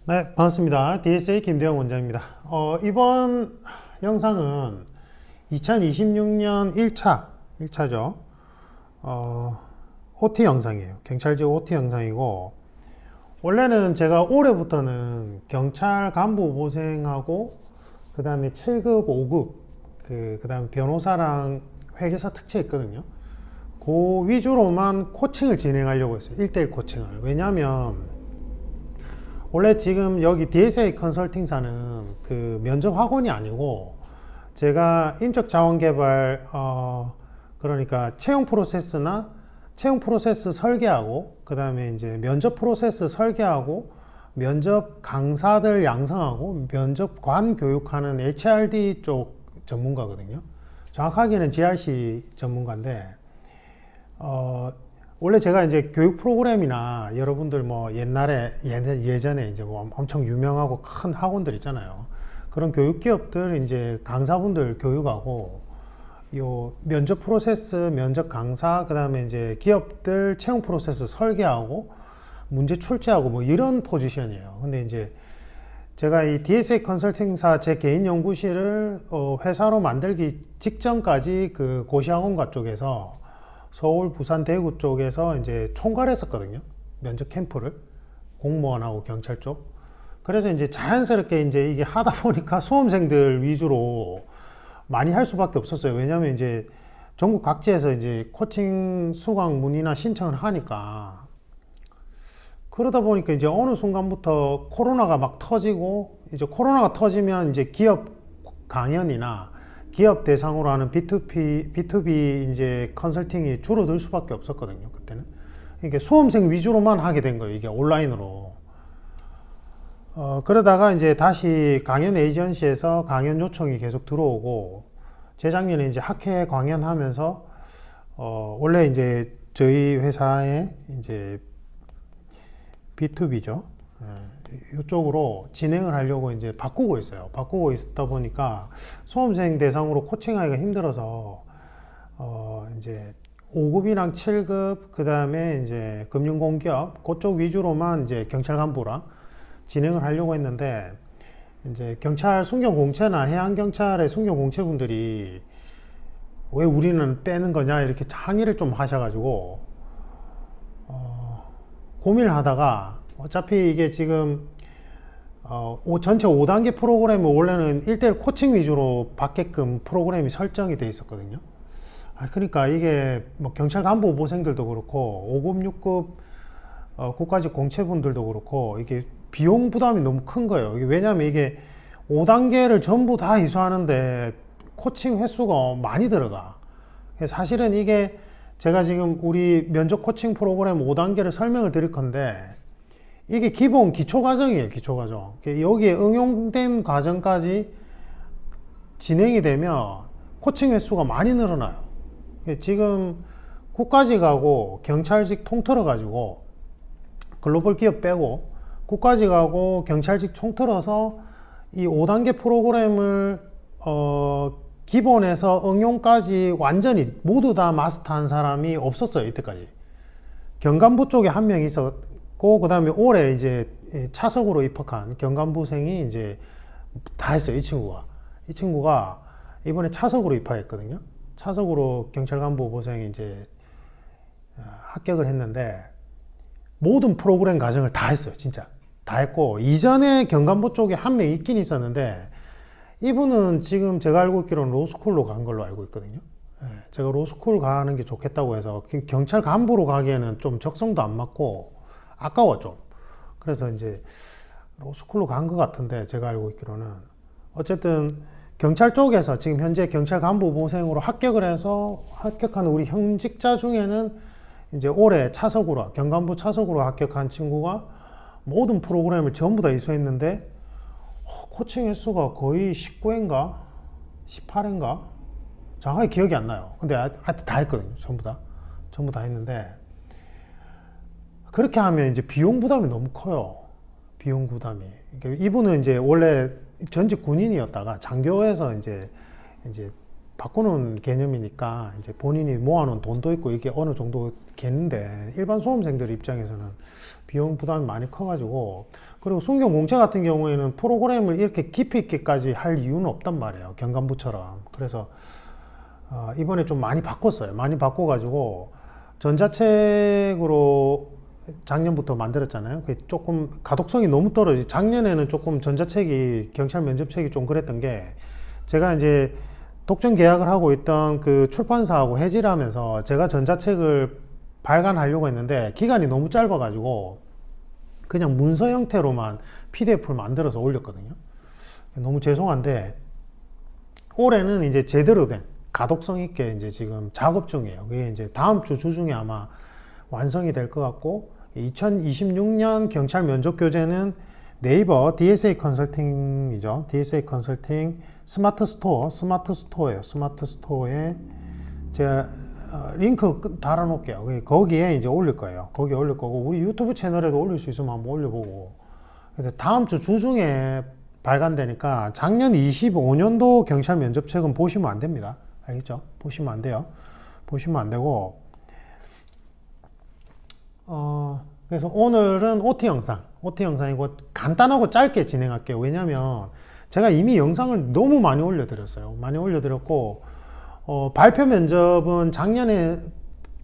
네, 반갑습니다. DSA 김대영 원장입니다. 이번 영상은 2026년 1차죠. OT 영상이에요. 경찰직 OT 영상이고, 원래는 제가 올해부터는 경찰 간부 보생하고, 그 다음에 7급, 5급, 그 다음에 변호사랑 회계사 특채했거든요. 그 위주로만 코칭을 진행하려고 했어요. 1대1 코칭을. 왜냐면, 원래 지금 여기 DSA 컨설팅사는 그 면접 학원이 아니고 제가 인적 자원 개발 그러니까 채용 프로세스나 채용 프로세스 설계하고 그 다음에 이제 면접 프로세스 설계하고 면접 강사들 양성하고 면접관 교육하는 HRD 쪽 전문가거든요. 정확하게는 GRC 전문가인데 원래 제가 이제 교육 프로그램이나 여러분들 뭐 예전에 이제 뭐 엄청 유명하고 큰 학원들 있잖아요. 그런 교육 기업들 이제 강사분들 교육하고 요 면접 프로세스, 면접 강사, 그 다음에 이제 기업들 채용 프로세스 설계하고 문제 출제하고 뭐 이런 포지션이에요. 근데 이제 제가 이 DSA 컨설팅사 제 개인 연구실을 회사로 만들기 직전까지 그 고시학원과 쪽에서 서울, 부산, 대구 쪽에서 이제 총괄했었거든요. 면접 캠프를. 공무원하고 경찰 쪽. 그래서 이제 자연스럽게 이제 이게 하다 보니까 수험생들 위주로 많이 할 수밖에 없었어요. 왜냐면 이제 전국 각지에서 이제 코칭 수강 문의나 신청을 하니까 그러다 보니까 이제 어느 순간부터 코로나가 막 터지고 이제 코로나가 터지면 이제 기업 강연이나 기업 대상으로 하는 B2B 이제 컨설팅이 줄어들 수밖에 없었거든요, 그때는. 이게 수험생 위주로만 하게 된 거예요, 이게 온라인으로. 그러다가 이제 다시 강연 에이전시에서 강연 요청이 계속 들어오고, 재작년에 이제 학회 강연하면서, 원래 이제 저희 회사의 이제 B2B죠. 이쪽으로 진행을 하려고 이제 바꾸고 있어요. 바꾸고 있다 보니까 수험생 대상으로 코칭하기가 힘들어서 이제 5급이랑 7급 그 다음에 이제 금융공기업 그쪽 위주로만 이제 경찰 간부랑 진행을 하려고 했는데 이제 경찰 순경공채나 해양경찰의 순경공채분들이 왜 우리는 빼는 거냐 이렇게 항의를 좀 하셔가지고 고민을 하다가 어차피 이게 지금 전체 5단계 프로그램은 원래는 1대1 코칭 위주로 받게끔 프로그램이 설정이 돼 있었거든요. 그러니까 이게 뭐 경찰 간부 후보생들도 그렇고 5급, 6급 국가직 공채분들도 그렇고 이게 비용 부담이 너무 큰 거예요. 왜냐하면 이게 5단계를 전부 다 이수하는데 코칭 횟수가 많이 들어가. 사실은 이게 제가 지금 우리 면접 코칭 프로그램 5단계를 설명을 드릴 건데 이게 기본 기초 과정이에요. 기초 과정. 여기에 응용된 과정까지 진행이 되면 코칭 횟수가 많이 늘어나요. 지금 국가직하고 경찰직 통틀어 가지고 글로벌 기업 빼고 국가직하고 경찰직 통틀어서 이 5단계 프로그램을 기본에서 응용까지 완전히 모두 다 마스터한 사람이 없었어요. 이때까지. 경감부 쪽에 한 명 있었고 그 다음에 올해 이제 차석으로 입학한 경감부생이 이제 다 했어요. 이 친구가 이번에 차석으로 입학했거든요. 차석으로 경찰간부 보생이 이제 합격을 했는데 모든 프로그램 과정을 다 했어요. 진짜 다 했고 이전에 경감부 쪽에 한 명 있긴 있었는데 이분은 지금 제가 알고 있기로는 로스쿨로 간 걸로 알고 있거든요. 제가 로스쿨 가는 게 좋겠다고 해서 경찰 간부로 가기에는 좀 적성도 안 맞고 아까워 좀. 그래서 이제 로스쿨로 간 것 같은데 제가 알고 있기로는 어쨌든 경찰 쪽에서 지금 현재 경찰 간부 보생으로 합격을 해서 합격한 우리 현직자 중에는 이제 올해 차석으로 경간부 차석으로 합격한 친구가 모든 프로그램을 전부 다 이수했는데 코칭 횟수가 거의 19회인가 18회인가 정확하게 기억이 안 나요. 근데 다 했거든요. 전부 다 했는데 그렇게 하면 이제 비용 부담이 너무 커요. 비용 부담이. 그러니까 이분은 이제 원래 전직 군인이었다가 장교에서 이제 바꾸는 개념이니까 이제 본인이 모아놓은 돈도 있고 이게 어느 정도 겠는데 일반 수험생들 입장에서는 비용 부담이 많이 커가지고 그리고 순경공채 같은 경우에는 프로그램을 이렇게 깊이 있게까지 할 이유는 없단 말이에요. 경감부처럼. 그래서 이번에 좀 많이 바꿨어요. 많이 바꿔가지고 전자책으로 작년부터 만들었잖아요. 그게 조금 가독성이 너무 떨어지. 작년에는 조금 전자책이 경찰 면접책이 좀 그랬던 게 제가 이제 독점 계약을 하고 있던 그 출판사하고 해지를 하면서 제가 전자책을 발간하려고 했는데 기간이 너무 짧아가지고 그냥 문서 형태로만 PDF를 만들어서 올렸거든요. 너무 죄송한데 올해는 이제 제대로 된 가독성 있게 이제 지금 작업 중이에요. 그게 이제 다음 주 중에 아마 완성이 될 것 같고 2026년 경찰 면접 교재는 네이버 DSA 컨설팅이죠. DSA 컨설팅 스마트 스토어예요. 스마트 스토어에 제가 링크 달아 놓을게요. 거기에 이제 올릴 거예요. 거기에 올릴 거고 우리 유튜브 채널에도 올릴 수 있으면 한번 올려보고. 그래서 다음 주 중에 발간되니까 작년 25년도 경찰 면접책은 보시면 안 됩니다. 알겠죠? 보시면 안 돼요. 보시면 안 되고 그래서 오늘은 OT 영상이고 간단하고 짧게 진행할게요. 왜냐면 제가 이미 영상을 너무 많이 올려드렸어요. 많이 올려드렸고 발표 면접은 작년에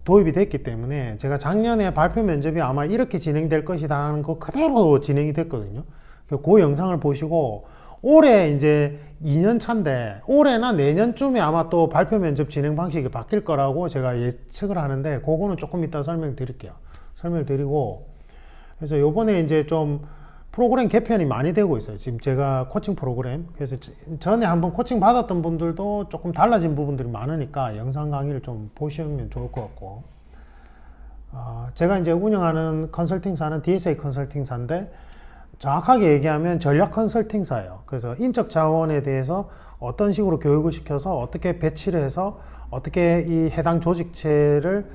도입이 됐기 때문에 제가 작년에 발표 면접이 아마 이렇게 진행될 것이다 하는 거 그대로 진행이 됐거든요. 그 영상을 보시고 올해 이제 2년 차인데 올해나 내년쯤에 아마 또 발표 면접 진행 방식이 바뀔 거라고 제가 예측을 하는데 그거는 조금 이따 설명드릴게요. 설명드리고 그래서 요번에 이제 좀 프로그램 개편이 많이 되고 있어요. 지금 제가 코칭 프로그램 그래서 전에 한번 코칭 받았던 분들도 조금 달라진 부분들이 많으니까 영상 강의를 좀 보시면 좋을 것 같고 제가 이제 운영하는 컨설팅사는 DSA 컨설팅사인데 정확하게 얘기하면 전략 컨설팅사예요. 그래서 인적 자원에 대해서 어떤 식으로 교육을 시켜서 어떻게 배치를 해서 어떻게 이 해당 조직체를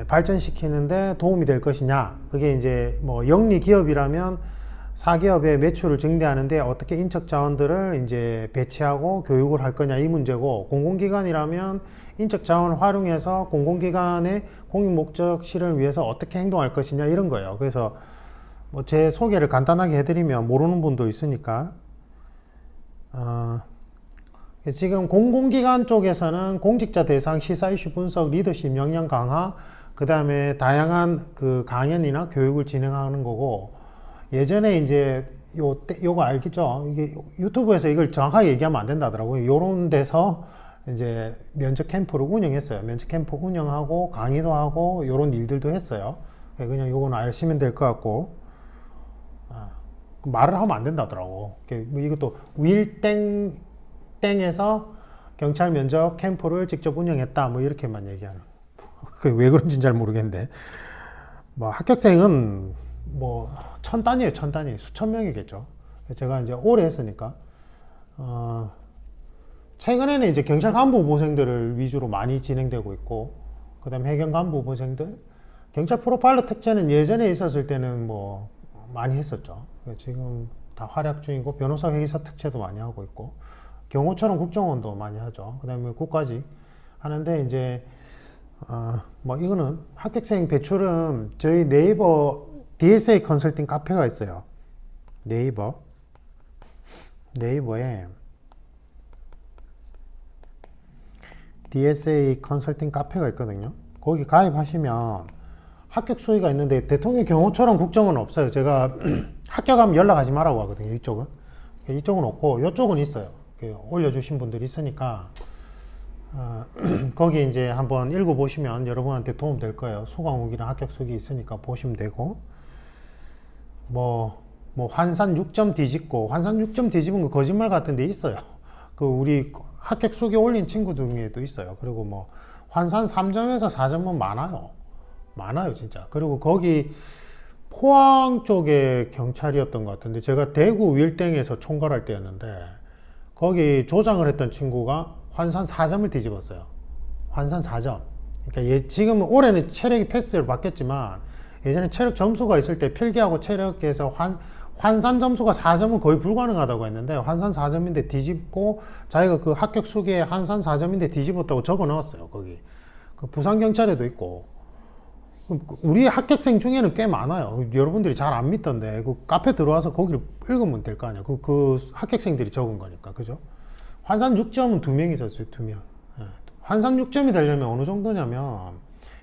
발전시키는데 도움이 될 것이냐. 그게 이제 뭐 영리 기업이라면 사기업의 매출을 증대하는데 어떻게 인적 자원들을 이제 배치하고 교육을 할 거냐 이 문제고, 공공기관이라면 인적 자원을 활용해서 공공기관의 공익 목적 실현을 위해서 어떻게 행동할 것이냐 이런 거예요. 그래서 뭐 제 소개를 간단하게 해드리면 모르는 분도 있으니까 지금 공공기관 쪽에서는 공직자 대상 시사 이슈 분석, 리더십 역량 강화, 그 다음에 다양한 그 강연이나 교육을 진행하는 거고, 예전에 이제 요거 알겠죠? 이게 유튜브에서 이걸 정확하게 얘기하면 안 된다더라고요. 요런 데서 이제 면접 캠프를 운영했어요. 면접 캠프 운영하고 강의도 하고 요런 일들도 했어요. 그냥 요거는 아시면 될 것 같고, 말을 하면 안 된다더라고. 이것도 윌땡에서 경찰 면접 캠프를 직접 운영했다 뭐 이렇게만 얘기하는. 왜 그런지는 잘 모르겠는데, 뭐 합격생은 뭐 천 단위예요. 수천 명이겠죠. 제가 이제 오래 했으니까 최근에는 이제 경찰 간부 후보생들을 위주로 많이 진행되고 있고, 그 다음에 해경 간부 후보생들, 경찰 프로파일러 특채는 예전에 있었을 때는 뭐 많이 했었죠. 지금 다 활약 중이고, 변호사 회계사 특채도 많이 하고 있고, 경호처럼 국정원도 많이 하죠. 그 다음에 국가직 하는데, 이제 뭐 이거는 합격생 배출은 저희 네이버 DSA 컨설팅 카페가 있어요. 네이버에 DSA 컨설팅 카페가 있거든요. 거기 가입하시면 합격 수위가 있는데, 대통령 경호처럼 국정은 없어요. 제가 합격하면 연락하지 말라고 하거든요. 이쪽은 없고 이쪽은 있어요. 올려주신 분들이 있으니까 거기 이제 한번 읽어보시면 여러분한테 도움 될 거예요. 수강후기나 합격 수기 있으니까 보시면 되고, 뭐 환산 6점 뒤집고, 환산 6점 뒤집은 거 거짓말 같은데 있어요. 우리 합격 수기 올린 친구 중에도 있어요. 그리고 뭐 환산 3점에서 4점은 많아요 진짜. 그리고 거기 포항 쪽에 경찰이었던 것 같은데, 제가 대구 윌땡에서 총괄할 때였는데 거기 조장을 했던 친구가 환산 4점을 뒤집었어요. 환산 4점. 그러니까 지금 올해는 체력이 패스를 바뀌었지만, 예전에 체력 점수가 있을 때 필기하고 체력에서 환산 점수가 4점은 거의 불가능하다고 했는데 환산 4점인데 뒤집고 자기가 그 합격 수기에 환산 4점인데 뒤집었다고 적어 넣었어요. 거기 그 부산경찰에도 있고 우리 합격생 중에는 꽤 많아요. 여러분들이 잘 안 믿던데 그 카페 들어와서 거기를 읽으면 될 거 아니야. 그 합격생들이 적은 거니까 그죠? 환산 6점은 2명 있었어요. 2명. 환산 6점이 되려면 어느 정도냐면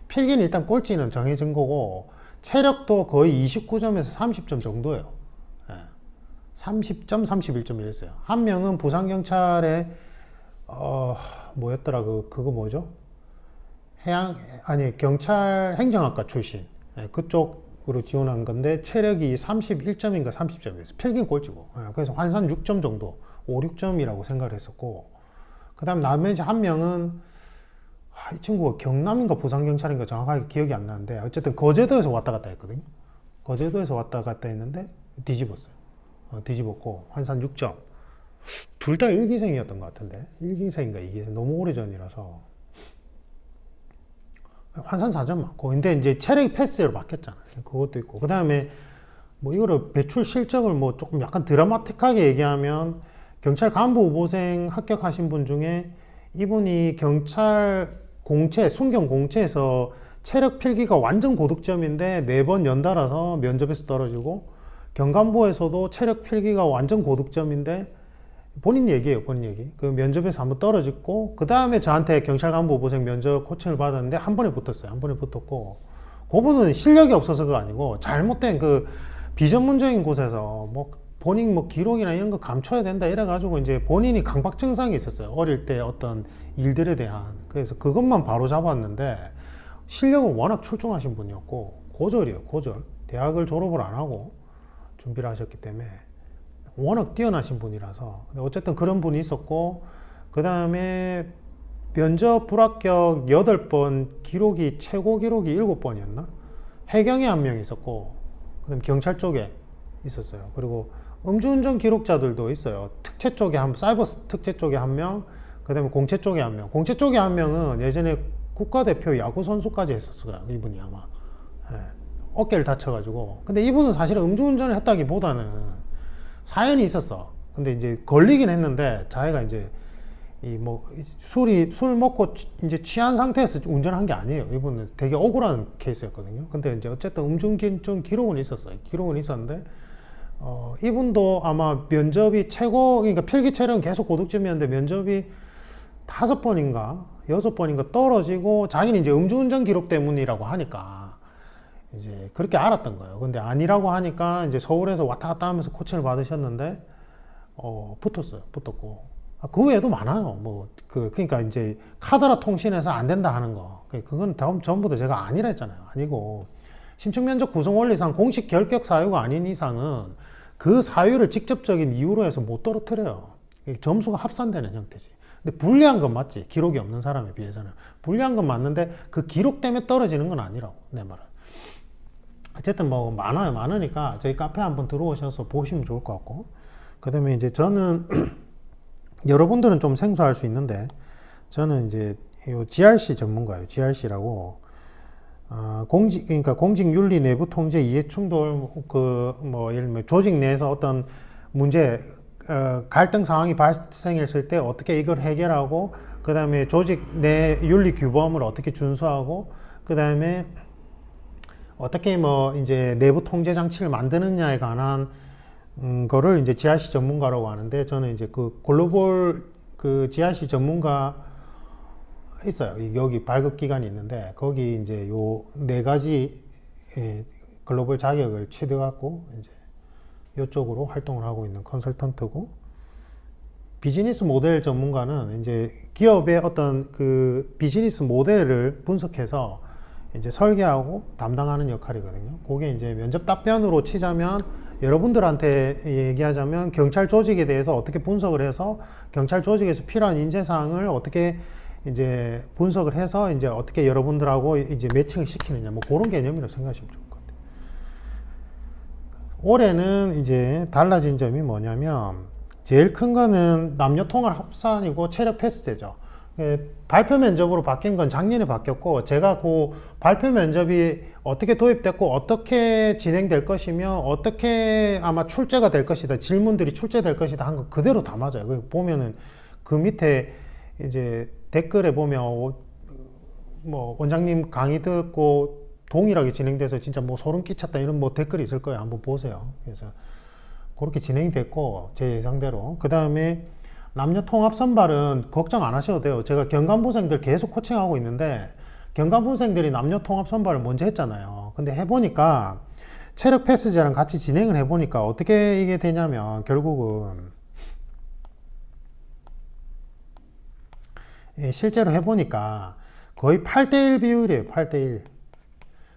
필기는 일단 꼴찌는 정해진 거고 체력도 거의 29점에서 30점 정도예요. 30점, 31점 이랬어요. 한 명은 부산경찰에 뭐였더라 그거 뭐죠? 경찰 행정학과 출신 그쪽으로 지원한 건데 체력이 31점인가 30점이었어요. 필기는 꼴찌고. 그래서 환산 6점 정도, 5, 6점이라고 생각을 했었고 그 다음 나머지 한 명은 이 친구가 경남인가 부산경찰인가 정확하게 기억이 안 나는데 어쨌든 거제도에서 왔다 갔다 했거든요. 거제도에서 왔다 갔다 했는데 뒤집었어요. 뒤집었고 환산 6점. 둘 다 일기생이었던 것 같은데 1기생인가 2기생 너무 오래전이라서 환산 4점 맞고 근데 이제 체력이 패스로 바뀌었잖아요. 그것도 있고 그 다음에 뭐 이거를 배출 실적을 뭐 조금 약간 드라마틱하게 얘기하면 경찰 간부 후보생 합격하신 분 중에 이분이 경찰 공채, 순경 공채에서 체력 필기가 완전 고득점인데 4번 연달아서 면접에서 떨어지고 경간부에서도 체력 필기가 완전 고득점인데 본인 얘기예요, 본인 얘기. 그 면접에서 한번 떨어졌고 그 다음에 저한테 경찰 간부 후보생 면접 코칭을 받았는데 한 번에 붙었어요. 한 번에 붙었고 그분은 실력이 없어서가 아니고 잘못된 그 비전문적인 곳에서 뭐 본인 뭐 기록이나 이런 거 감춰야 된다 이래가지고 이제 본인이 강박 증상이 있었어요. 어릴 때 어떤 일들에 대한. 그래서 그것만 바로 잡았는데 실력은 워낙 출중하신 분이었고 고졸이에요, 고졸. 대학을 졸업을 안 하고 준비를 하셨기 때문에 워낙 뛰어나신 분이라서 어쨌든 그런 분이 있었고 그 다음에 면접 불합격 8번 기록이 최고 기록이 7번이었나? 해경에 한 명 있었고 그 다음에 경찰 쪽에 있었어요. 그리고 음주운전 기록자들도 있어요. 특채 쪽에 사이버 특채 쪽에 한 명, 그 다음에 공채 쪽에 한 명. 공채 쪽에 한 명은 예전에 국가대표 야구 선수까지 했었어요. 이분이 아마. 어깨를 다쳐가지고. 근데 이분은 사실은 음주운전을 했다기보다는 사연이 있었어. 근데 이제 걸리긴 했는데 자기가 이제 술 먹고 이제 취한 상태에서 운전한 게 아니에요. 이분은 되게 억울한 케이스였거든요. 근데 이제 어쨌든 음주운전 기록은 있었어요. 기록은 있었는데 이분도 아마 면접이 그러니까 필기 체력은 계속 고득점이었는데 면접이 5번인가 6번인가 떨어지고 자기는 이제 음주운전 기록 때문이라고 하니까 이제 그렇게 알았던 거예요. 근데 아니라고 하니까 이제 서울에서 왔다 갔다 하면서 코칭을 받으셨는데 붙었고 그 외에도 많아요. 그러니까 이제 카더라 통신에서 안 된다 하는 거 그건 전부 다 제가 아니라 했잖아요. 아니고 심층면접 구성 원리상 공식 결격 사유가 아닌 이상은 그 사유를 직접적인 이유로 해서 못 떨어뜨려요. 점수가 합산되는 형태지. 근데 불리한 건 맞지. 기록이 없는 사람에 비해서는. 불리한 건 맞는데 그 기록 때문에 떨어지는 건 아니라고, 내 말은. 어쨌든 뭐 많으니까 저희 카페 한번 들어오셔서 보시면 좋을 것 같고. 그 다음에 이제 저는 여러분들은 좀 생소할 수 있는데 저는 이제 요 GRC 전문가예요. GRC라고. 그러니까 공직윤리 내부 통제 이해충돌 예를 들면 조직 내에서 어떤 문제 갈등 상황이 발생했을 때 어떻게 이걸 해결하고 그 다음에 조직 내 윤리 규범을 어떻게 준수하고 그 다음에 어떻게 이제 내부 통제 장치를 만드느냐에 관한 거를 이제 GRC 전문가라고 하는데 저는 이제 그 글로벌 그 GRC 전문가 있어요. 여기 발급 기관이 있는데 거기 이제 요 4가지 글로벌 자격을 취득하고 이제 이쪽으로 활동을 하고 있는 컨설턴트고 비즈니스 모델 전문가는 이제 기업의 어떤 그 비즈니스 모델을 분석해서 이제 설계하고 담당하는 역할이거든요. 그게 이제 면접 답변으로 치자면 여러분들한테 얘기하자면 경찰 조직에 대해서 어떻게 분석을 해서 경찰 조직에서 필요한 인재사항을 어떻게 이제 분석을 해서 이제 어떻게 여러분들하고 이제 매칭을 시키느냐 뭐 그런 개념이라고 생각하시면 좋을 것 같아요. 올해는 이제 달라진 점이 뭐냐면 제일 큰 거는 남녀 통합 합산이고 체력 패스제죠. 발표 면접으로 바뀐 건 작년에 바뀌었고, 제가 그 발표 면접이 어떻게 도입됐고 어떻게 진행될 것이며 어떻게 아마 출제가 될 것이다, 질문들이 출제될 것이다 한 거 그대로 다 맞아요. 보면은 그 밑에 이제 댓글에 보면 뭐 원장님 강의 듣고 동일하게 진행돼서 진짜 뭐 소름 끼쳤다 이런 뭐 댓글이 있을 거예요. 한번 보세요. 그래서 그렇게 진행이 됐고, 제 예상대로. 그 다음에 남녀 통합 선발은 걱정 안 하셔도 돼요. 제가 경감부생들 계속 코칭하고 있는데, 경감부생들이 남녀 통합 선발을 먼저 했잖아요. 근데 해보니까 체력 패스제랑 같이 진행을 해보니까 어떻게 이게 되냐면, 결국은 실제로 해보니까 거의 8대1 비율이에요. 8대1.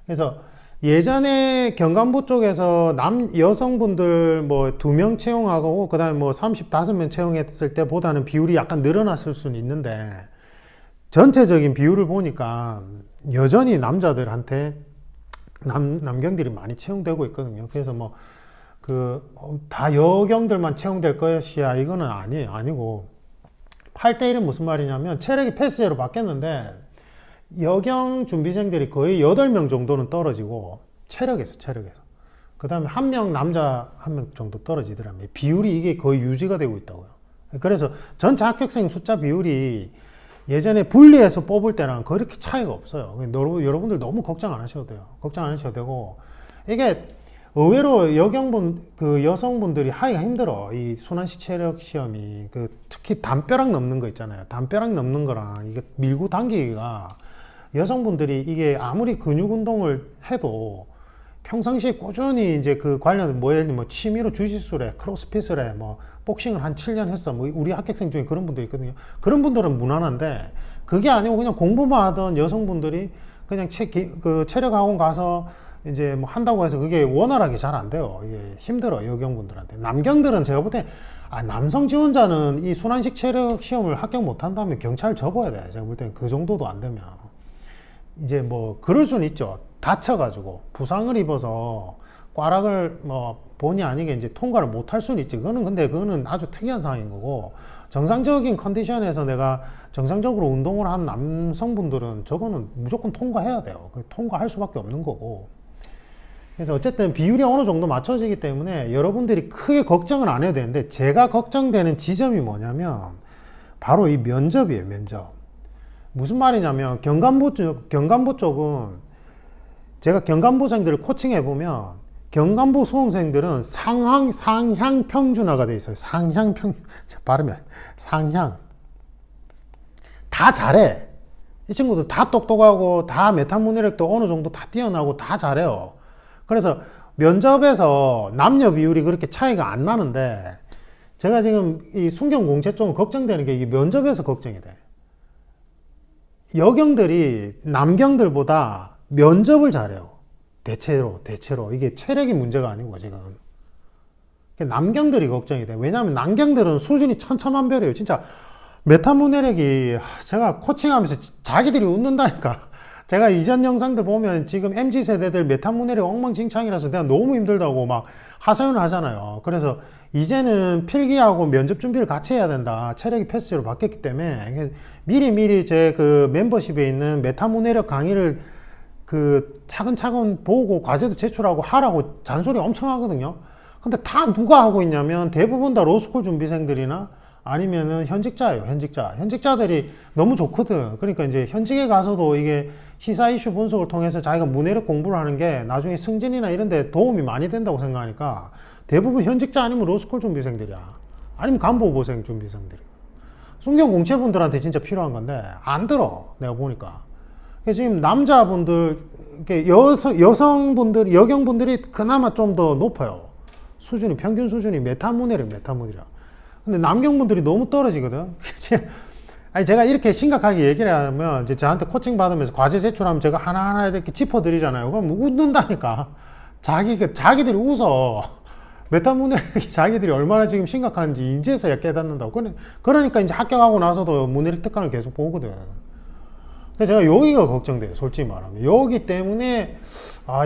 그래서 예전에 경감부 쪽에서 여성분들 뭐 2명 채용하고 그 다음에 뭐 35명 채용했을 때보다는 비율이 약간 늘어났을 수는 있는데, 전체적인 비율을 보니까 여전히 남자들한테 남경들이 많이 채용되고 있거든요. 그래서 뭐 다 여경들만 채용될 것이야 이거는 아니고, 8대1은 무슨 말이냐면 체력이 패스제로 바뀌었는데 여경 준비생들이 거의 8명 정도는 떨어지고, 체력에서 그 다음에 1명 남자 1명 정도 떨어지더라고요. 비율이 이게 거의 유지가 되고 있다고요. 그래서 전체 합격생 숫자 비율이 예전에 분리해서 뽑을 때랑 그렇게 차이가 없어요. 여러분들 너무 걱정 안 하셔도 돼요. 걱정 안 하셔도 되고, 이게 의외로 여성분들이 하기가 힘들어. 이 순환식 체력 시험이 특히 담벼락 넘는 거 있잖아요. 담벼락 넘는 거랑 이게 밀고 당기기가, 여성분들이 이게 아무리 근육 운동을 해도 평상시에 꾸준히 이제 그 관련 예를 들면 취미로 주짓수래, 크로스핏을 해, 뭐 복싱을 한 7년 했어, 뭐 우리 합격생 중에 그런 분들 있거든요. 그런 분들은 무난한데, 그게 아니고 그냥 공부만 하던 여성분들이 그냥 체력 학원 가서 이제 뭐 한다고 해서 그게 원활하게 잘 안 돼요. 이게 힘들어, 여경분들한테. 남경들은 제가 볼 때, 남성 지원자는 이 순환식 체력 시험을 합격 못 한다면 경찰 접어야 돼. 제가 볼 때 그 정도도 안 되면. 이제 뭐 그럴 수는 있죠. 다쳐가지고 부상을 입어서 꽈락을 뭐 본의 아니게 이제 통과를 못 할 수는 있지. 근데 그거는 아주 특이한 상황인 거고, 정상적인 컨디션에서 내가 정상적으로 운동을 한 남성분들은 저거는 무조건 통과해야 돼요. 통과할 수밖에 없는 거고. 그래서 어쨌든 비율이 어느 정도 맞춰지기 때문에 여러분들이 크게 걱정을 안 해도 되는데, 제가 걱정되는 지점이 뭐냐면 바로 이 면접이에요. 면접. 무슨 말이냐면, 경감부 쪽은 제가 경감부생들을 코칭해 보면 경감부 수험생들은 상향 평준화가 돼 있어요. 발음이 상향. 다 잘해. 이 친구들 다 똑똑하고 다 메타문해력도 어느 정도 다 뛰어나고 다 잘해요. 그래서 면접에서 남녀 비율이 그렇게 차이가 안 나는데, 제가 지금 이 순경공채 쪽은 걱정되는 게 이게 면접에서 걱정이 돼. 여경들이 남경들보다 면접을 잘해요. 대체로. 이게 체력이 문제가 아니고 지금. 남경들이 걱정이 돼. 왜냐하면 남경들은 수준이 천차만별이에요. 진짜 메타문해력이, 제가 코칭하면서 자기들이 웃는다니까. 제가 이전 영상들 보면 지금 MZ세대들 메타문해력 엉망진창이라서 내가 너무 힘들다고 막 하소연을 하잖아요. 그래서 이제는 필기하고 면접 준비를 같이 해야 된다. 체력이 패스제로 바뀌었기 때문에 미리 제 그 멤버십에 있는 메타문해력 강의를 차근차근 보고 과제도 제출하고 하라고 잔소리 엄청 하거든요. 근데 다 누가 하고 있냐면 대부분 다 로스쿨 준비생들이나 아니면은 현직자예요. 현직자들이 너무 좋거든. 그러니까 이제 현직에 가서도 이게 시사 이슈 분석을 통해서 자기가 문해력 공부를 하는 게 나중에 승진이나 이런 데 도움이 많이 된다고 생각하니까 대부분 현직자 아니면 로스쿨 준비생들이야. 아니면 간부후보생 준비생들이야. 순경공채분들한테 진짜 필요한 건데 안 들어. 내가 보니까. 지금 남자분들, 여성분들, 여경분들이 그나마 좀 더 높아요. 수준이, 평균 수준이 메타문해력이라. 근데 남경분들이 너무 떨어지거든. 아니, 제가 이렇게 심각하게 얘기를 하면 이제 저한테 코칭 받으면서 과제 제출하면 제가 하나하나 이렇게 짚어드리잖아요. 그럼 웃는다니까. 자기들이 웃어. 메타문해력이 자기들이 얼마나 지금 심각한지 이제서야 깨닫는다고. 그러니까 이제 합격하고 나서도 문해력 특강을 계속 보거든. 근데 제가 여기가 걱정돼요. 솔직히 말하면. 여기 때문에,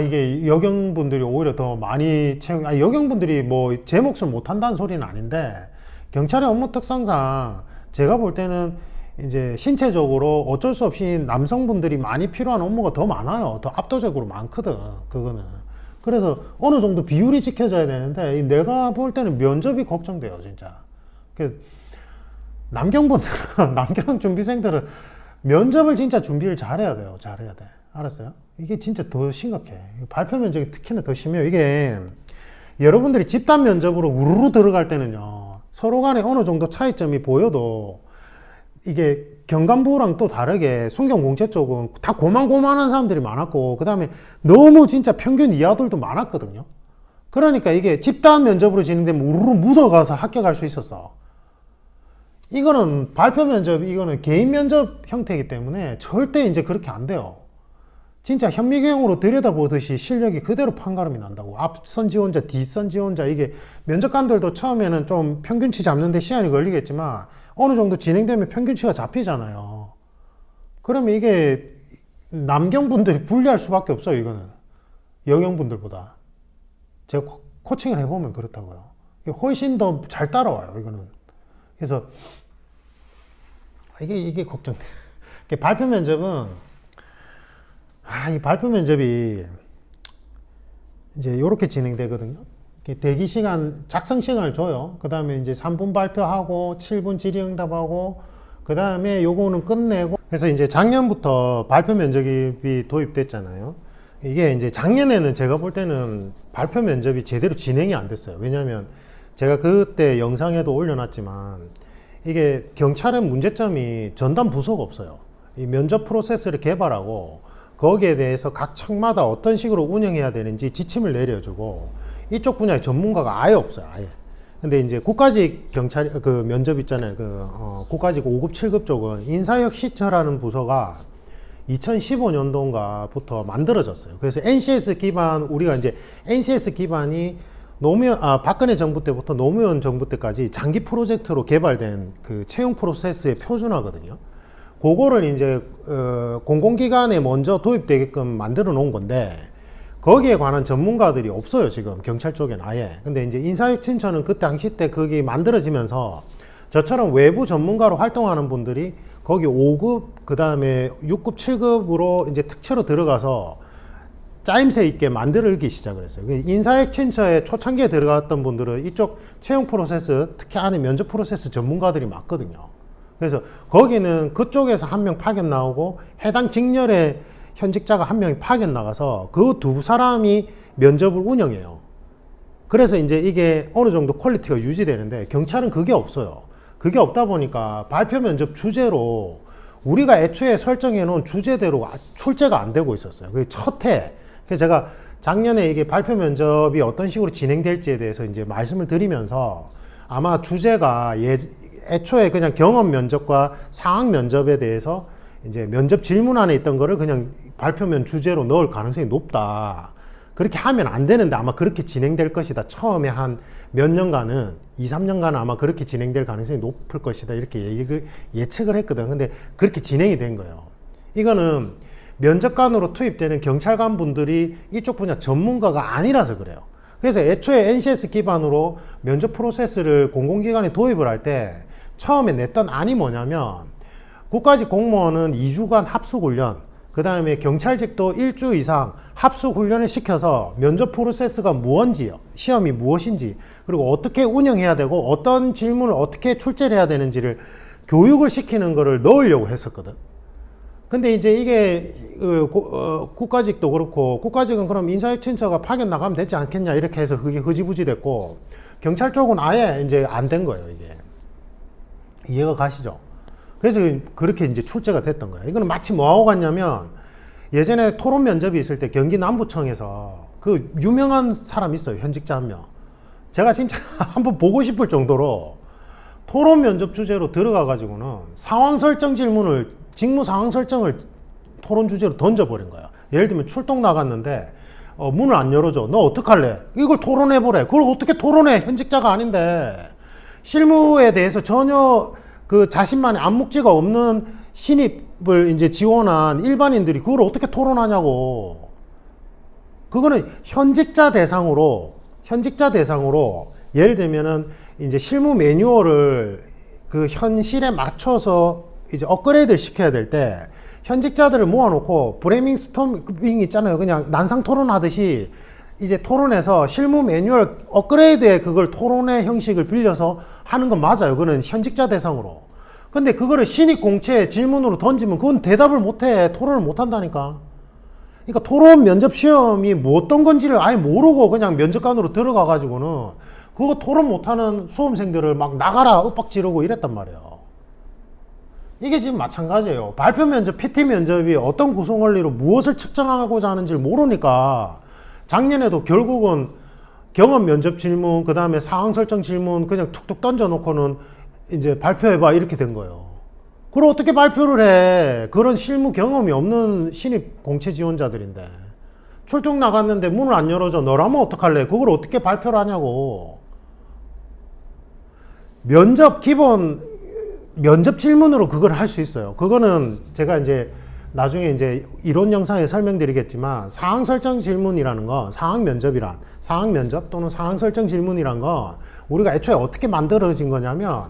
이게 여경분들이 오히려 더 많이 여경분들이 뭐 제 몫을 못한다는 소리는 아닌데, 경찰의 업무 특성상 제가 볼 때는 이제 신체적으로 어쩔 수 없이 남성분들이 많이 필요한 업무가 더 많아요. 더 압도적으로 많거든, 그거는. 그래서 어느 정도 비율이 지켜져야 되는데, 내가 볼 때는 면접이 걱정돼요, 진짜. 그래서 남경분들은, 남경 준비생들은 면접을 진짜 준비를 잘해야 돼요. 잘해야 돼. 알았어요? 이게 진짜 더 심각해. 발표 면접이 특히나 더 심해요. 이게 여러분들이 집단 면접으로 우르르 들어갈 때는요, 서로 간에 어느 정도 차이점이 보여도 이게 경감부랑 또 다르게 순경공채 쪽은 다 고만고만한 사람들이 많았고, 그 다음에 너무 진짜 평균 이하들도 많았거든요. 그러니까 이게 집단 면접으로 진행되면 우르르 묻어가서 합격할 수 있었어. 이거는 발표 면접, 이거는 개인 면접 형태이기 때문에 절대 이제 그렇게 안 돼요. 진짜 현미경으로 들여다보듯이 실력이 그대로 판가름이 난다고. 앞선 지원자, 뒷선 지원자, 이게 면접관들도 처음에는 좀 평균치 잡는데 시간이 걸리겠지만 어느 정도 진행되면 평균치가 잡히잖아요. 그러면 이게 남경분들이 불리할 수밖에 없어요, 이거는. 여경분들보다. 제가 코칭을 해보면 그렇다고요. 훨씬 더 잘 따라와요, 이거는. 그래서 이게 걱정돼. 발표 면접은, 이 발표 면접이 이제 이렇게 진행되거든요. 대기 시간, 작성 시간을 줘요. 그 다음에 이제 3분 발표하고 7분 질의응답하고 그 다음에 요거는 끝내고. 그래서 이제 작년부터 발표 면접이 도입됐잖아요. 이게 이제 작년에는 제가 볼 때는 발표 면접이 제대로 진행이 안 됐어요. 왜냐하면 제가 그때 영상에도 올려놨지만 이게 경찰은 문제점이 전담 부서가 없어요. 이 면접 프로세스를 개발하고 거기에 대해서 각 청마다 어떤 식으로 운영해야 되는지 지침을 내려주고 이쪽 분야의 전문가가 아예 없어요. 아예. 근데 이제 국가직 경찰 그 면접 있잖아요. 국가직 5급, 7급 쪽은 인사혁신처라는 부서가 2015년도인가부터 만들어졌어요. 그래서 NCS 기반, 우리가 이제 NCS 기반이 박근혜 정부 때부터 노무현 정부 때까지 장기 프로젝트로 개발된 그 채용 프로세스의 표준화거든요. 그거를 이제 공공기관에 먼저 도입되게끔 만들어 놓은 건데 거기에 관한 전문가들이 없어요, 지금 경찰 쪽엔 아예. 근데 이제 인사혁신처는 그 당시 때 그게 만들어지면서 저처럼 외부 전문가로 활동하는 분들이 거기 5급, 그 다음에 6급, 7급으로 이제 특채로 들어가서 짜임새 있게 만들기 시작을 했어요. 인사혁신처에 초창기에 들어갔던 분들은 이쪽 채용 프로세스, 특히 안에 면접 프로세스 전문가들이 맞거든요. 그래서 거기는 그쪽에서 한 명 파견 나오고 해당 직렬의 현직자가 한 명이 파견 나가서 그 두 사람이 면접을 운영해요. 그래서 이제 이게 어느 정도 퀄리티가 유지되는데 경찰은 그게 없어요. 그게 없다 보니까 발표 면접 주제로 우리가 애초에 설정해 놓은 주제대로 출제가 안 되고 있었어요. 그게 첫 해. 그래서 제가 작년에 이게 발표 면접이 어떤 식으로 진행될지에 대해서 이제 말씀을 드리면서 아마 주제가 애초에 그냥 경험 면접과 상황 면접에 대해서 이제 면접 질문 안에 있던 거를 그냥 발표면 주제로 넣을 가능성이 높다. 그렇게 하면 안 되는데 아마 그렇게 진행될 것이다. 처음에 한 몇 년간은 2, 3년간은 아마 그렇게 진행될 가능성이 높을 것이다. 이렇게 예측을 했거든. 근데 그렇게 진행이 된 거예요. 이거는 면접관으로 투입되는 경찰관 분들이 이쪽 분야 전문가가 아니라서 그래요. 그래서 애초에 NCS 기반으로 면접 프로세스를 공공기관에 도입을 할 때 처음에 냈던 안이 뭐냐면 국가직 공무원은 2주간 합숙훈련, 그 다음에 경찰직도 1주 이상 합숙훈련을 시켜서 면접 프로세스가 무엇인지, 시험이 무엇인지, 그리고 어떻게 운영해야 되고 어떤 질문을 어떻게 출제를 해야 되는지를 교육을 시키는 거를 넣으려고 했었거든. 근데 이제 이게 국가직도 그렇고, 국가직은 그럼 인사혁신처가 파견 나가면 되지 않겠냐 이렇게 해서 그게 흐지부지 됐고, 경찰 쪽은 아예 이제 안 된 거예요. 이게 이해가 가시죠? 그래서 그렇게 이제 출제가 됐던 거예요. 이거는 마치 뭐하고 같냐면 예전에 토론 면접이 있을 때 경기 남부청에서 그 유명한 사람 있어요. 현직자 한 명. 제가 진짜 한번 보고 싶을 정도로 토론 면접 주제로 들어가 가지고는 상황 설정 질문을, 직무 상황 설정을 토론 주제로 던져버린 거야. 예를 들면 출동 나갔는데 문을 안 열어줘. 너 어떡할래? 이걸 토론해보래. 그걸 어떻게 토론해? 현직자가 아닌데. 실무에 대해서 전혀 그 자신만의 암묵지가 없는 신입을 이제 지원한 일반인들이 그걸 어떻게 토론하냐고. 그거는 현직자 대상으로 예를 들면은 이제 실무 매뉴얼을 그 현실에 맞춰서 이제 업그레이드를 시켜야 될 때 현직자들을 모아놓고 브레인스토밍 있잖아요. 그냥 난상 토론하듯이 이제 토론에서 실무 매뉴얼 업그레이드에 그걸 토론의 형식을 빌려서 하는 건 맞아요. 그거는 현직자 대상으로. 근데 그거를 신입 공채 질문으로 던지면 그건 대답을 못해. 토론을 못한다니까. 그러니까 토론 면접 시험이 뭐 어떤 건지를 아예 모르고 그냥 면접관으로 들어가 가지고는 그거 토론 못하는 수험생들을 막 나가라 윽박 지르고 이랬단 말이에요. 이게 지금 마찬가지예요. 발표 면접, PT 면접이 어떤 구성 원리로 무엇을 측정하고자 하는지를 모르니까 작년에도 결국은 경험 면접 질문, 그 다음에 상황 설정 질문 그냥 툭툭 던져놓고는 이제 발표해봐 이렇게 된 거예요. 그걸 어떻게 발표를 해? 그런 실무 경험이 없는 신입 공채 지원자들인데 출동 나갔는데 문을 안 열어줘. 너라면 어떡할래? 그걸 어떻게 발표를 하냐고. 면접 기본 면접 질문으로 그걸 할 수 있어요. 그거는 제가 이제 나중에 이제 이론 영상에 설명드리겠지만 상황 설정 질문이라는 건 상황 면접 또는 상황 설정 질문이란 건 우리가 애초에 어떻게 만들어진 거냐면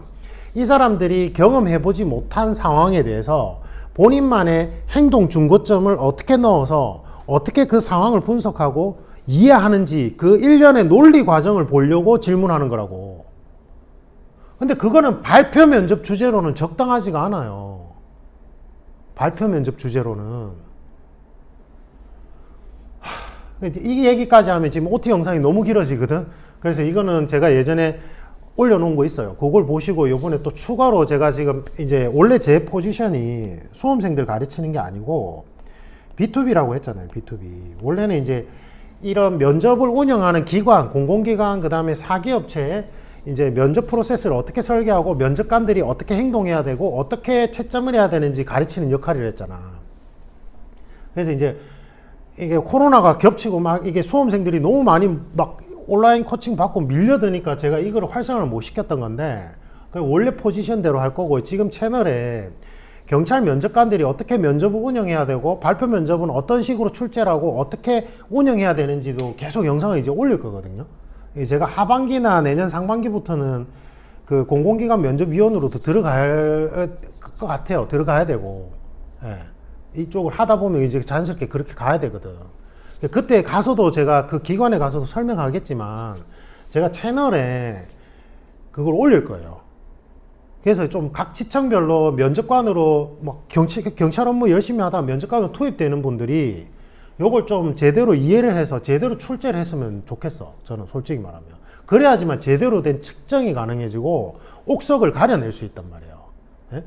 이 사람들이 경험해보지 못한 상황에 대해서 본인만의 행동 중고점을 어떻게 넣어서 어떻게 그 상황을 분석하고 이해하는지 그 일련의 논리 과정을 보려고 질문하는 거라고. 근데 그거는 발표 면접 주제로는 적당하지가 않아요. 발표 면접 주제로는. 이 얘기까지 하면 지금 OT 영상이 너무 길어지거든. 그래서 이거는 제가 예전에 올려놓은 거 있어요. 그걸 보시고 요번에 또 추가로 제가 지금 이제 원래 제 포지션이 수험생들 가르치는 게 아니고 B2B라고 했잖아요. B2B. 원래는 이제 이런 면접을 운영하는 기관, 공공기관, 그 다음에 사기업체에 이제 면접 프로세스를 어떻게 설계하고 면접관들이 어떻게 행동해야 되고 어떻게 채점을 해야 되는지 가르치는 역할을 했잖아. 그래서 이제 이게 코로나가 겹치고 막 이게 수험생들이 너무 많이 막 온라인 코칭 받고 밀려드니까 제가 이걸 활성화를 못 시켰던 건데 원래 포지션대로 할 거고 지금 채널에 경찰 면접관들이 어떻게 면접을 운영해야 되고 발표 면접은 어떤 식으로 출제를 하고 어떻게 운영해야 되는지도 계속 영상을 이제 올릴 거거든요. 제가 하반기나 내년 상반기부터는 그 공공기관 면접위원으로도 들어갈 것 같아요. 들어가야 되고. 예. 이쪽을 하다 보면 이제 자연스럽게 그렇게 가야 되거든. 그때 가서도 제가 그 기관에 가서도 설명하겠지만 제가 채널에 그걸 올릴 거예요. 그래서 좀 각 지청별로 면접관으로 막 경찰 업무 열심히 하다 면접관으로 투입되는 분들이 요걸 좀 제대로 이해를 해서 제대로 출제를 했으면 좋겠어. 저는 솔직히 말하면. 그래야지만 제대로 된 측정이 가능해지고 옥석을 가려낼 수 있단 말이에요. 예?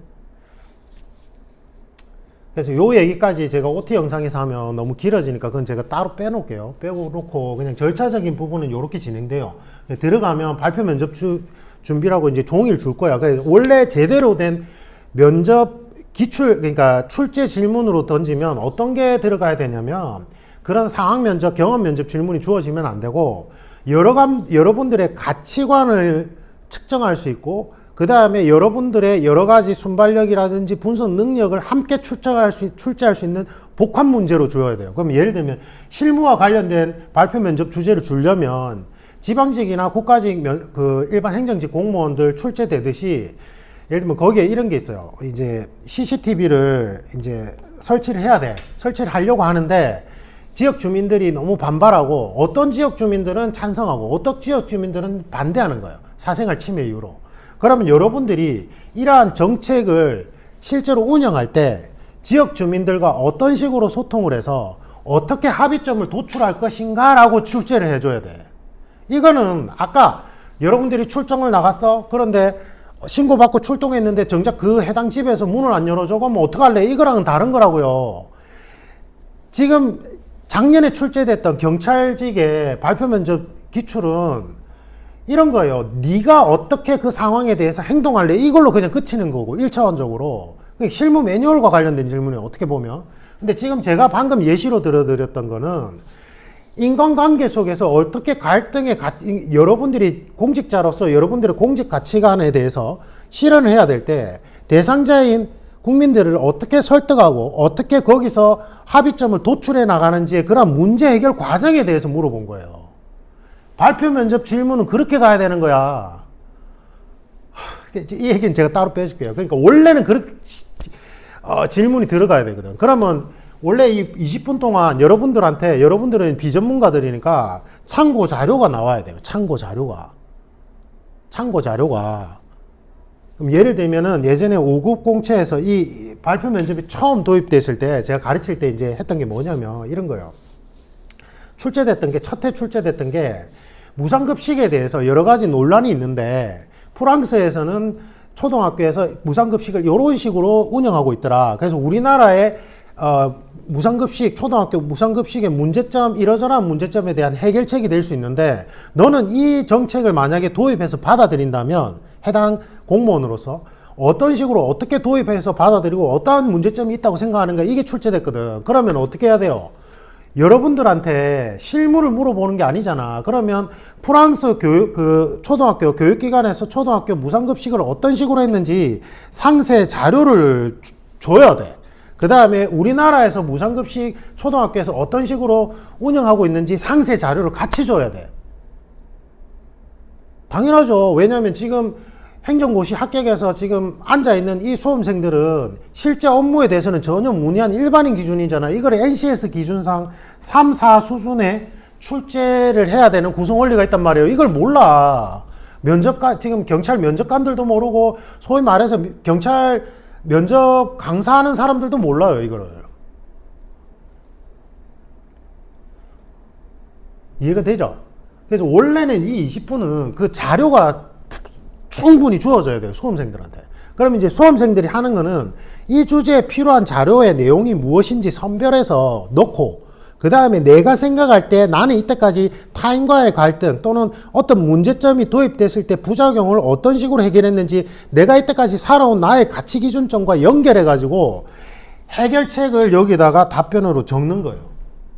그래서 요 얘기까지 제가 OT 영상에서 하면 너무 길어지니까 그건 제가 따로 빼놓을게요. 빼놓고 그냥 절차적인 부분은 요렇게 진행돼요. 들어가면 발표 면접 준비라고 이제 종이를 줄 거야. 그래서 원래 제대로 된 면접 그러니까 출제 질문으로 던지면 어떤 게 들어가야 되냐면 그런 상황 면접, 경험 면접 질문이 주어지면 안 되고 여러분들의 가치관을 측정할 수 있고 그 다음에 여러분들의 여러 가지 순발력이라든지 분석 능력을 함께 출제할 수 있는 복합 문제로 줘야 돼요. 그럼 예를 들면 실무와 관련된 발표 면접 주제를 주려면 지방직이나 국가직 그 일반 행정직 공무원들 출제되듯이 예를 들면 거기에 이런 게 있어요. 이제 CCTV를 이제 설치를 해야 돼. 설치를 하려고 하는데 지역 주민들이 너무 반발하고 어떤 지역 주민들은 찬성하고 어떤 지역 주민들은 반대하는 거예요. 사생활 침해 이유로. 그러면 여러분들이 이러한 정책을 실제로 운영할 때 지역 주민들과 어떤 식으로 소통을 해서 어떻게 합의점을 도출할 것인가 라고 출제를 해줘야 돼. 이거는 아까 여러분들이 출정을 나갔어. 그런데 신고받고 출동했는데 정작 그 해당 집에서 문을 안 열어줘. 그럼 어떡할래? 이거랑은 다른 거라고요. 지금 작년에 출제됐던 경찰직의 발표 면접 기출은 이런 거예요. 네가 어떻게 그 상황에 대해서 행동할래? 이걸로 그냥 그치는 거고 1차원적으로. 실무 매뉴얼과 관련된 질문이에요. 어떻게 보면. 근데 지금 제가 방금 예시로 들어드렸던 거는 인간관계 속에서 어떻게 여러분들이 공직자로서 여러분들의 공직 가치관에 대해서 실현을 해야 될 때 대상자인 국민들을 어떻게 설득하고 어떻게 거기서 합의점을 도출해 나가는지의 그런 문제 해결 과정에 대해서 물어본 거예요. 발표 면접 질문은 그렇게 가야 되는 거야. 이 얘기는 제가 따로 빼줄게요. 그러니까 원래는 그렇게 질문이 들어가야 되거든. 그러면 원래 이 20분 동안 여러분들은 비전문가들이니까 참고 자료가 나와야 돼요. 참고 자료가. 그럼 예를 들면은 예전에 5급 공채에서 이 발표 면접이 처음 도입됐을 때 제가 가르칠 때 이제 했던 게 뭐냐면 이런 거예요. 첫 해 출제됐던 게 무상급식에 대해서 여러 가지 논란이 있는데 프랑스에서는 초등학교에서 무상급식을 이런 식으로 운영하고 있더라. 그래서 우리나라의 무상급식, 초등학교 무상급식의 문제점, 이러저러한 문제점에 대한 해결책이 될 수 있는데 너는 이 정책을 만약에 도입해서 받아들인다면 해당 공무원으로서 어떤 식으로 어떻게 도입해서 받아들이고 어떠한 문제점이 있다고 생각하는가 이게 출제됐거든. 그러면 어떻게 해야 돼요? 여러분들한테 실무를 물어보는 게 아니잖아. 그러면 프랑스 초등학교 교육기관에서 초등학교 무상급식을 어떤 식으로 했는지 상세 자료를 줘야 돼. 그 다음에 우리나라에서 무상급식 초등학교에서 어떤 식으로 운영하고 있는지 상세 자료를 같이 줘야 돼. 당연하죠. 왜냐하면 지금 행정고시 합격해서 지금 앉아있는 이 수험생들은 실제 업무에 대해서는 전혀 문의한 일반인 기준이잖아. 이걸 NCS 기준상 3, 4 수준의 출제를 해야 되는 구성 원리가 있단 말이에요. 이걸 몰라. 지금 경찰 면접관들도 모르고 소위 말해서 경찰 면접 강사하는 사람들도 몰라요, 이거를. 이해가 되죠? 그래서 원래는 이 20분은 그 자료가 충분히 주어져야 돼요, 수험생들한테. 그럼 이제 수험생들이 하는 거는 이 주제에 필요한 자료의 내용이 무엇인지 선별해서 넣고, 그 다음에 내가 생각할 때 나는 이때까지 타인과의 갈등 또는 어떤 문제점이 도입됐을 때 부작용을 어떤 식으로 해결했는지 내가 이때까지 살아온 나의 가치 기준점과 연결해가지고 해결책을 여기다가 답변으로 적는 거예요.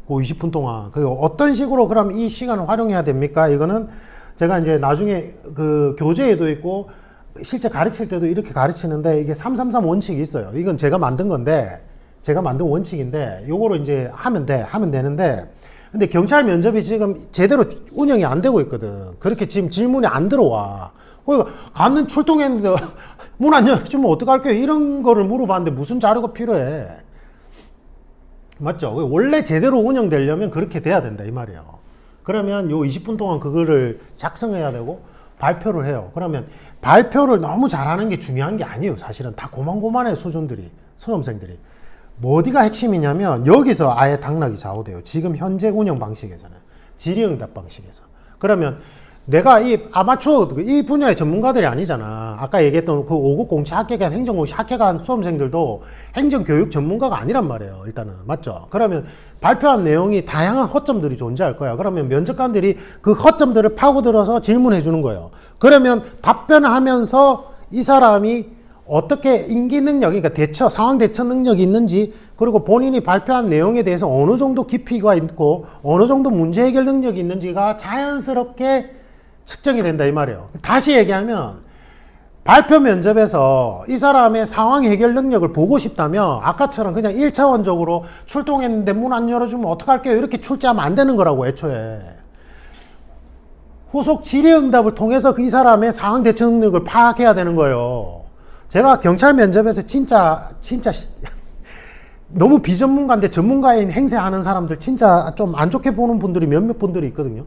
그 20분 동안. 그리고 어떤 식으로 그럼 이 시간을 활용해야 됩니까? 이거는 제가 이제 나중에 그 교재에도 있고 실제 가르칠 때도 이렇게 가르치는데 이게 333 원칙이 있어요. 이건 제가 만든 건데, 제가 만든 원칙인데 요거를 이제 하면 되는데, 근데 경찰 면접이 지금 제대로 운영이 안 되고 있거든. 그렇게 지금 질문이 안 들어와. 그러니까 갔는 출동했는데 문 안 열어주면 어떡할게요? 이런 거를 물어봤는데 무슨 자료가 필요해? 맞죠? 원래 제대로 운영되려면 그렇게 돼야 된다 이 말이에요. 그러면 요 20분 동안 그거를 작성해야 되고 발표를 해요. 그러면 발표를 너무 잘하는 게 중요한 게 아니에요. 사실은 다 고만고만해 수준들이, 수험생들이. 뭐 어디가 핵심이냐면 여기서 아예 당락이 좌우돼요. 지금 현재 운영 방식에서는. 질의응답 방식에서. 그러면 내가 이 아마추어, 이 분야의 전문가들이 아니잖아. 아까 얘기했던 그 5급 공채 합격한 행정고시 합격한 수험생들도 행정교육 전문가가 아니란 말이에요. 일단은. 맞죠? 그러면 발표한 내용이 다양한 허점들이 존재할 거야. 그러면 면접관들이 그 허점들을 파고들어서 질문해 주는 거예요. 그러면 답변을 하면서 이 사람이 어떻게 인기 능력, 그러니까 상황 대처 능력이 있는지, 그리고 본인이 발표한 내용에 대해서 어느 정도 깊이가 있고, 어느 정도 문제 해결 능력이 있는지가 자연스럽게 측정이 된다 이 말이에요. 다시 얘기하면 발표 면접에서 이 사람의 상황 해결 능력을 보고 싶다면 아까처럼 그냥 1차원적으로 출동했는데 문 안 열어주면 어떡할게요 이렇게 출제하면 안 되는 거라고. 애초에 후속 질의응답을 통해서 이 사람의 상황 대처 능력을 파악해야 되는 거예요. 제가 경찰 면접에서 진짜 너무 비전문가인데 전문가인 행세하는 사람들 진짜 좀 안 좋게 보는 분들이 몇몇 분들이 있거든요.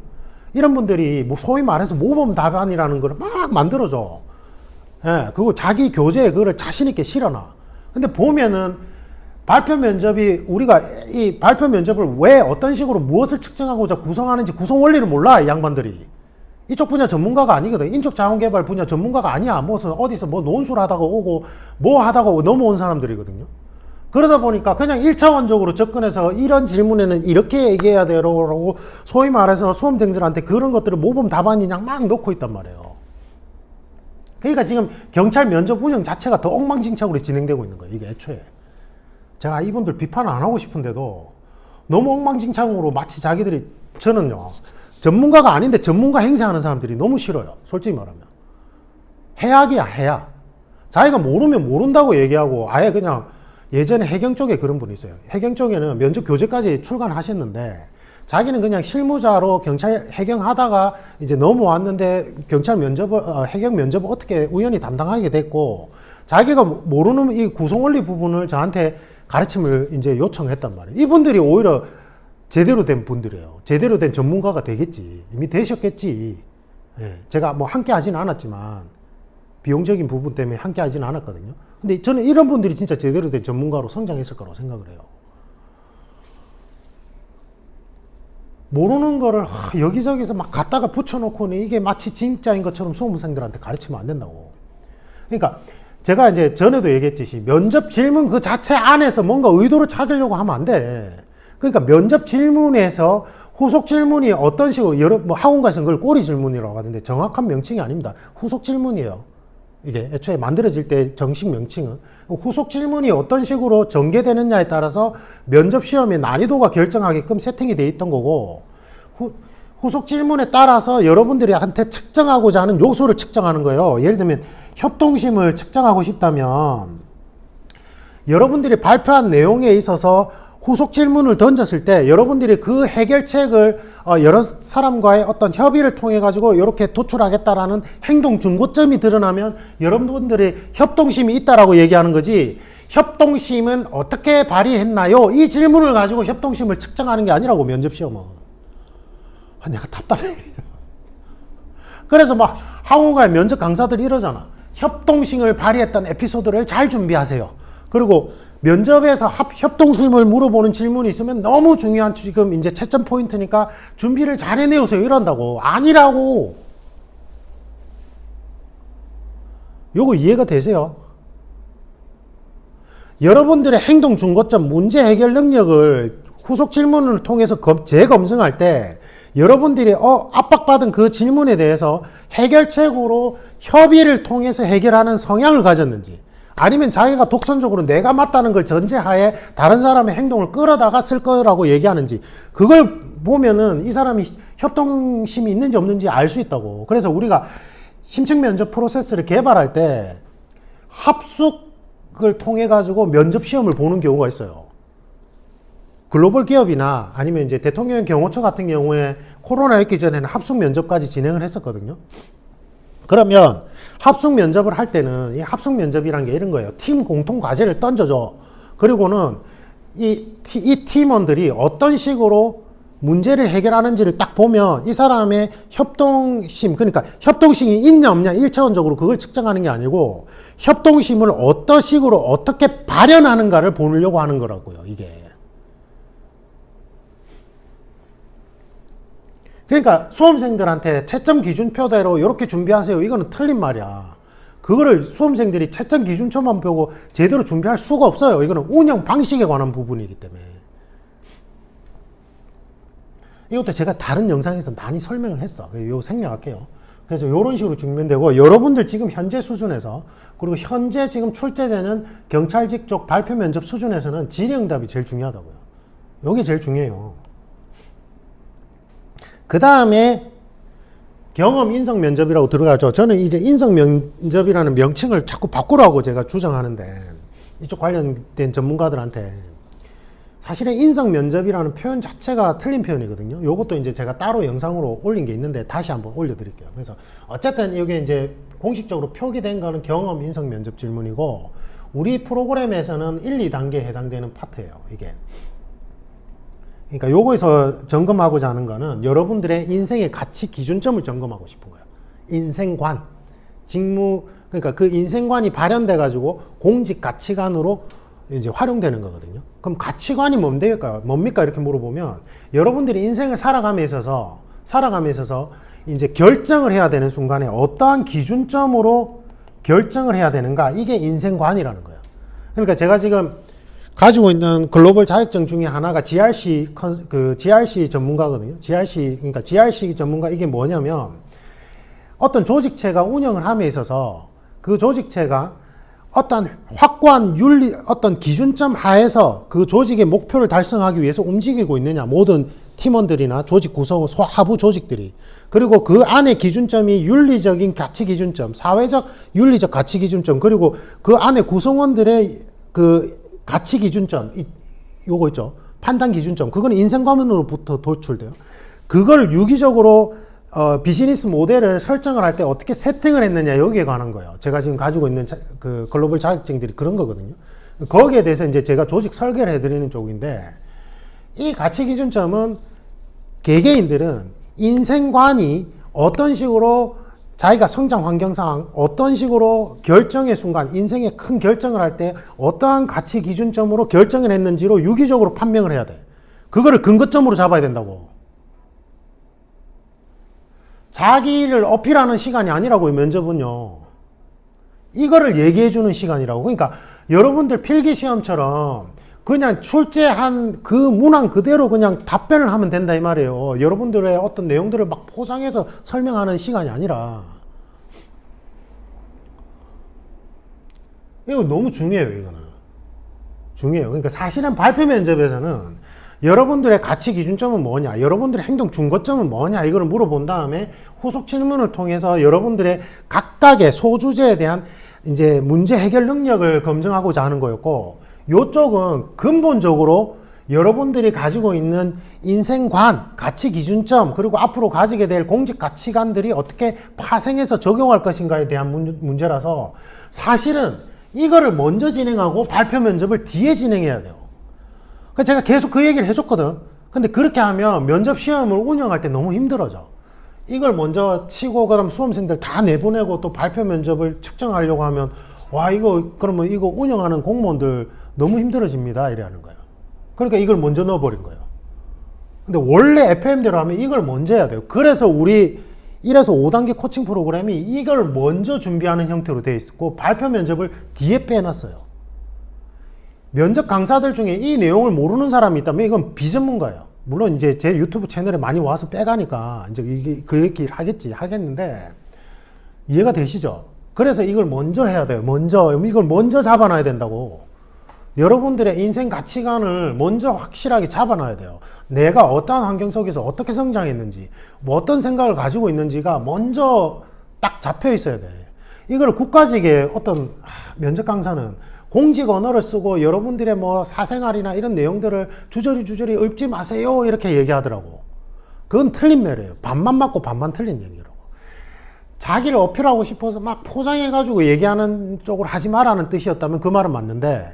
이런 분들이 뭐 소위 말해서 모범 답안이라는 걸 막 만들어줘. 예, 그리고 자기 교재에 그거를 자신있게 실어놔. 근데 보면은 발표 면접이, 우리가 이 발표 면접을 왜 어떤 식으로 무엇을 측정하고자 구성하는지 구성 원리를 몰라, 이 양반들이. 이쪽 분야 전문가가 아니거든. 인적자원개발 분야 전문가가 아니야. 무슨 어디서 뭐 논술 하다가 오고 뭐 하다가 넘어온 사람들이거든요. 그러다 보니까 그냥 1차원적으로 접근해서 이런 질문에는 이렇게 얘기해야 되라고 소위 말해서 수험생들한테 그런 것들을 모범 답안이냐 막 놓고 있단 말이에요. 그러니까 지금 경찰 면접 운영 자체가 더 엉망진창으로 진행되고 있는 거예요. 이게 애초에. 제가 이분들 비판을 안 하고 싶은데도 너무 엉망진창으로 마치 자기들이, 저는요 전문가가 아닌데 전문가 행세하는 사람들이 너무 싫어요. 솔직히 말하면. 해악이야, 해악. 자기가 모르면 모른다고 얘기하고 아예 그냥, 예전에 해경 쪽에 그런 분이 있어요. 해경 쪽에는 면접 교재까지 출간하셨는데 자기는 그냥 실무자로 경찰 해경하다가 이제 넘어왔는데 경찰 면접을, 해경 면접을 어떻게 우연히 담당하게 됐고, 자기가 모르는 이 구성원리 부분을 저한테 가르침을 이제 요청했단 말이에요. 이분들이 오히려 제대로 된 분들이에요. 제대로 된 전문가가 되겠지. 이미 되셨겠지. 예, 제가 뭐 함께 하진 않았지만, 비용적인 부분 때문에 함께 하진 않았거든요. 근데 저는 이런 분들이 진짜 제대로 된 전문가로 성장했을 거라고 생각을 해요. 모르는 거를 여기저기서 막 갖다가 붙여놓고는 이게 마치 진짜인 것처럼 수험생들한테 가르치면 안 된다고. 그러니까 제가 이제 전에도 얘기했듯이 면접 질문 그 자체 안에서 뭔가 의도를 찾으려고 하면 안 돼. 그러니까 면접 질문에서 후속 질문이 어떤 식으로 여러 뭐 학원가에서는 그걸 꼬리 질문이라고 하던데 정확한 명칭이 아닙니다. 후속 질문이에요. 이게 애초에 만들어질 때 정식 명칭은 후속 질문이 어떤 식으로 전개되느냐에 따라서 면접 시험의 난이도가 결정하게끔 세팅이 돼 있던 거고, 후속 질문에 따라서 여러분들이 한테 측정하고자 하는 요소를 측정하는 거예요. 예를 들면 협동심을 측정하고 싶다면 여러분들이 발표한 내용에 있어서 후속 질문을 던졌을 때 여러분들이 그 해결책을 여러 사람과의 어떤 협의를 통해 가지고 이렇게 도출하겠다라는 행동 중고점이 드러나면 여러분들이 협동심이 있다라고 얘기하는 거지, 협동심은 어떻게 발휘했나요? 이 질문을 가지고 협동심을 측정하는 게 아니라고, 면접시험은. 내가 답답해. 그래서 막 학원가의 면접 강사들이 이러잖아. 협동심을 발휘했던 에피소드를 잘 준비하세요. 그리고 면접에서 협동심을 물어보는 질문이 있으면 너무 중요한 지금 이제 채점 포인트니까 준비를 잘 해내오세요. 이런다고. 아니라고. 요거 이해가 되세요? 여러분들의 행동 중고점, 문제 해결 능력을 후속 질문을 통해서 재검증할 때 여러분들이 압박받은 그 질문에 대해서 해결책으로 협의를 통해서 해결하는 성향을 가졌는지, 아니면 자기가 독선적으로 내가 맞다는 걸 전제하에 다른 사람의 행동을 끌어다가 쓸 거라고 얘기하는지, 그걸 보면은 이 사람이 협동심이 있는지 없는지 알 수 있다고. 그래서 우리가 심층 면접 프로세스를 개발할 때 합숙을 통해 가지고 면접 시험을 보는 경우가 있어요. 글로벌 기업이나 아니면 이제 대통령 경호처 같은 경우에 코로나 있기 전에는 합숙 면접까지 진행을 했었거든요. 그러면 합숙 면접을 할 때는 이 합숙 면접이란 게 이런 거예요. 팀 공통 과제를 던져줘. 그리고는 이 팀원들이 어떤 식으로 문제를 해결하는지를 딱 보면 이 사람의 협동심, 그러니까 협동심이 있냐 없냐 1차원적으로 그걸 측정하는 게 아니고 협동심을 어떤 식으로 어떻게 발현하는가를 보려고 하는 거라고요, 이게. 그러니까 수험생들한테 채점 기준표대로 이렇게 준비하세요, 이거는 틀린 말이야. 그거를 수험생들이 채점 기준표만 보고 제대로 준비할 수가 없어요. 이거는 운영 방식에 관한 부분이기 때문에. 이것도 제가 다른 영상에서 많이 설명을 했어. 이거 생략할게요. 그래서 이런 식으로 준비되고, 여러분들 지금 현재 수준에서, 그리고 현재 지금 출제되는 경찰직 쪽 발표 면접 수준에서는 질의응답이 제일 중요하다고요. 이게 제일 중요해요. 그 다음에 경험 인성 면접이라고 들어가죠. 저는 이제 인성 면접이라는 명칭을 자꾸 바꾸라고 제가 주장하는데, 이쪽 관련된 전문가들한테 사실은 인성 면접이라는 표현 자체가 틀린 표현이거든요. 요것도 이제 제가 따로 영상으로 올린 게 있는데 다시 한번 올려드릴게요. 그래서 어쨌든 이게 이제 공식적으로 표기된 거는 경험 인성 면접 질문이고, 우리 프로그램에서는 1, 2단계에 해당되는 파트예요, 이게. 그러니까 요거에서 점검하고자 하는 거는 여러분들의 인생의 가치 기준점을 점검하고 싶은 거예요. 인생관, 직무, 그러니까 그 인생관이 발현돼 가지고 공직 가치관으로 이제 활용되는 거거든요. 그럼 가치관이 뭡니까? 이렇게 물어보면 여러분들이 인생을 살아감에 있어서 이제 결정을 해야 되는 순간에 어떠한 기준점으로 결정을 해야 되는가, 이게 인생관이라는 거예요. 그러니까 제가 지금 가지고 있는 글로벌 자격증 중에 하나가 GRC 전문가거든요. 그러니까 GRC 전문가, 이게 뭐냐면 어떤 조직체가 운영을 함에 있어서 그 조직체가 어떤 확고한 윤리, 어떤 기준점 하에서 그 조직의 목표를 달성하기 위해서 움직이고 있느냐, 모든 팀원들이나 조직 구성, 하부 조직들이. 그리고 그 안에 기준점이 윤리적인 가치 기준점, 사회적 윤리적 가치 기준점, 그리고 그 안에 구성원들의 그 가치 기준점, 요거 있죠. 판단 기준점. 그건 인생관으로부터 도출돼요. 그걸 유기적으로 비즈니스 모델을 설정을 할 때 어떻게 세팅을 했느냐 여기에 관한 거예요. 제가 지금 가지고 있는 그 글로벌 자격증들이 그런 거거든요. 거기에 대해서 이제 제가 조직 설계를 해드리는 쪽인데 이 가치 기준점은 개개인들은 인생관이 어떤 식으로 자기가 성장 환경상 어떤 식으로 결정의 순간 인생의 큰 결정을 할 때 어떠한 가치 기준점으로 결정을 했는지로 유기적으로 판명을 해야 돼. 그거를 근거점으로 잡아야 된다고. 자기를 어필하는 시간이 아니라고요. 면접은요. 이거를 얘기해주는 시간이라고. 그러니까 여러분들 필기시험처럼 그냥 출제한 그 문항 그대로 그냥 답변을 하면 된다 이 말이에요. 여러분들의 어떤 내용들을 막 포장해서 설명하는 시간이 아니라. 이거 너무 중요해요. 이거는 중요해요. 그러니까 사실은 발표 면접에서는 여러분들의 가치 기준점은 뭐냐, 여러분들의 행동 준거점은 뭐냐, 이걸 물어본 다음에 후속 질문을 통해서 여러분들의 각각의 소주제에 대한 이제 문제 해결 능력을 검증하고자 하는 거였고, 요쪽은 근본적으로 여러분들이 가지고 있는 인생관, 가치 기준점, 그리고 앞으로 가지게 될 공직 가치관들이 어떻게 파생해서 적용할 것인가에 대한 문제라서 사실은 이거를 먼저 진행하고 발표 면접을 뒤에 진행해야 돼요. 제가 계속 그 얘기를 해줬거든. 근데 그렇게 하면 면접 시험을 운영할 때 너무 힘들어져. 이걸 먼저 치고 그럼 수험생들 다 내보내고 또 발표 면접을 측정하려고 하면 와 이거 그러면 이거 운영하는 공무원들 너무 힘들어집니다 이래 하는 거예요. 그러니까 이걸 먼저 넣어버린 거예요. 근데 원래 FM대로 하면 이걸 먼저 해야 돼요. 그래서 우리 1에서 5단계 코칭 프로그램이 이걸 먼저 준비하는 형태로 되어 있고 발표 면접을 뒤에 빼놨어요. 면접 강사들 중에 이 내용을 모르는 사람이 있다면 이건 비전문가예요. 물론 이제 제 유튜브 채널에 많이 와서 빼가니까 이제 이게 그 얘기를 하겠는데 이해가 되시죠? 그래서 이걸 먼저 해야 돼요. 이걸 먼저 잡아놔야 된다고. 여러분들의 인생 가치관을 먼저 확실하게 잡아놔야 돼요. 내가 어떠한 환경 속에서 어떻게 성장했는지, 뭐 어떤 생각을 가지고 있는지가 먼저 딱 잡혀 있어야 돼. 이걸 국가직의 어떤 면접 강사는 공직 언어를 쓰고 여러분들의 뭐 사생활이나 이런 내용들을 주저리 읊지 마세요 이렇게 얘기하더라고. 그건 틀린 말이에요. 반만 맞고 반만 틀린 얘기라고. 자기를 어필하고 싶어서 막 포장해가지고 얘기하는 쪽으로 하지 마라는 뜻이었다면 그 말은 맞는데,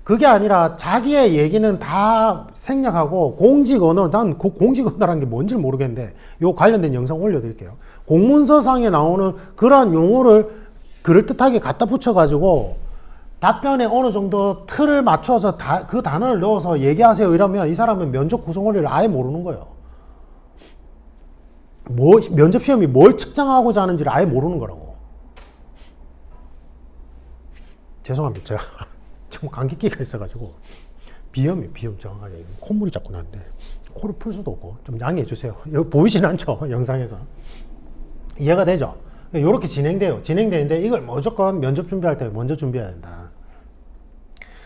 그게 아니라 자기의 얘기는 다 생략하고 공직 언어, 난 그 공직 언어라는 게 뭔지 모르겠는데 요 관련된 영상 올려드릴게요. 공문서상에 나오는 그러한 용어를 그럴듯하게 갖다 붙여가지고 답변에 어느 정도 틀을 맞춰서 그 단어를 넣어서 얘기하세요 이러면 이 사람은 면접 구성 원리를 아예 모르는 거예요. 면접 시험이 뭘 측정하고자 하는지를 아예 모르는 거라고. 죄송합니다. 제가 좀 감기기가 있어가지고 비염 정확하게 콧물이 자꾸 나는데 코를 풀 수도 없고 좀 양해해 주세요. 여기 보이진 않죠 영상에서. 이해가 되죠? 이렇게 진행되는데 이걸 무조건 면접 준비할 때 먼저 준비해야 된다.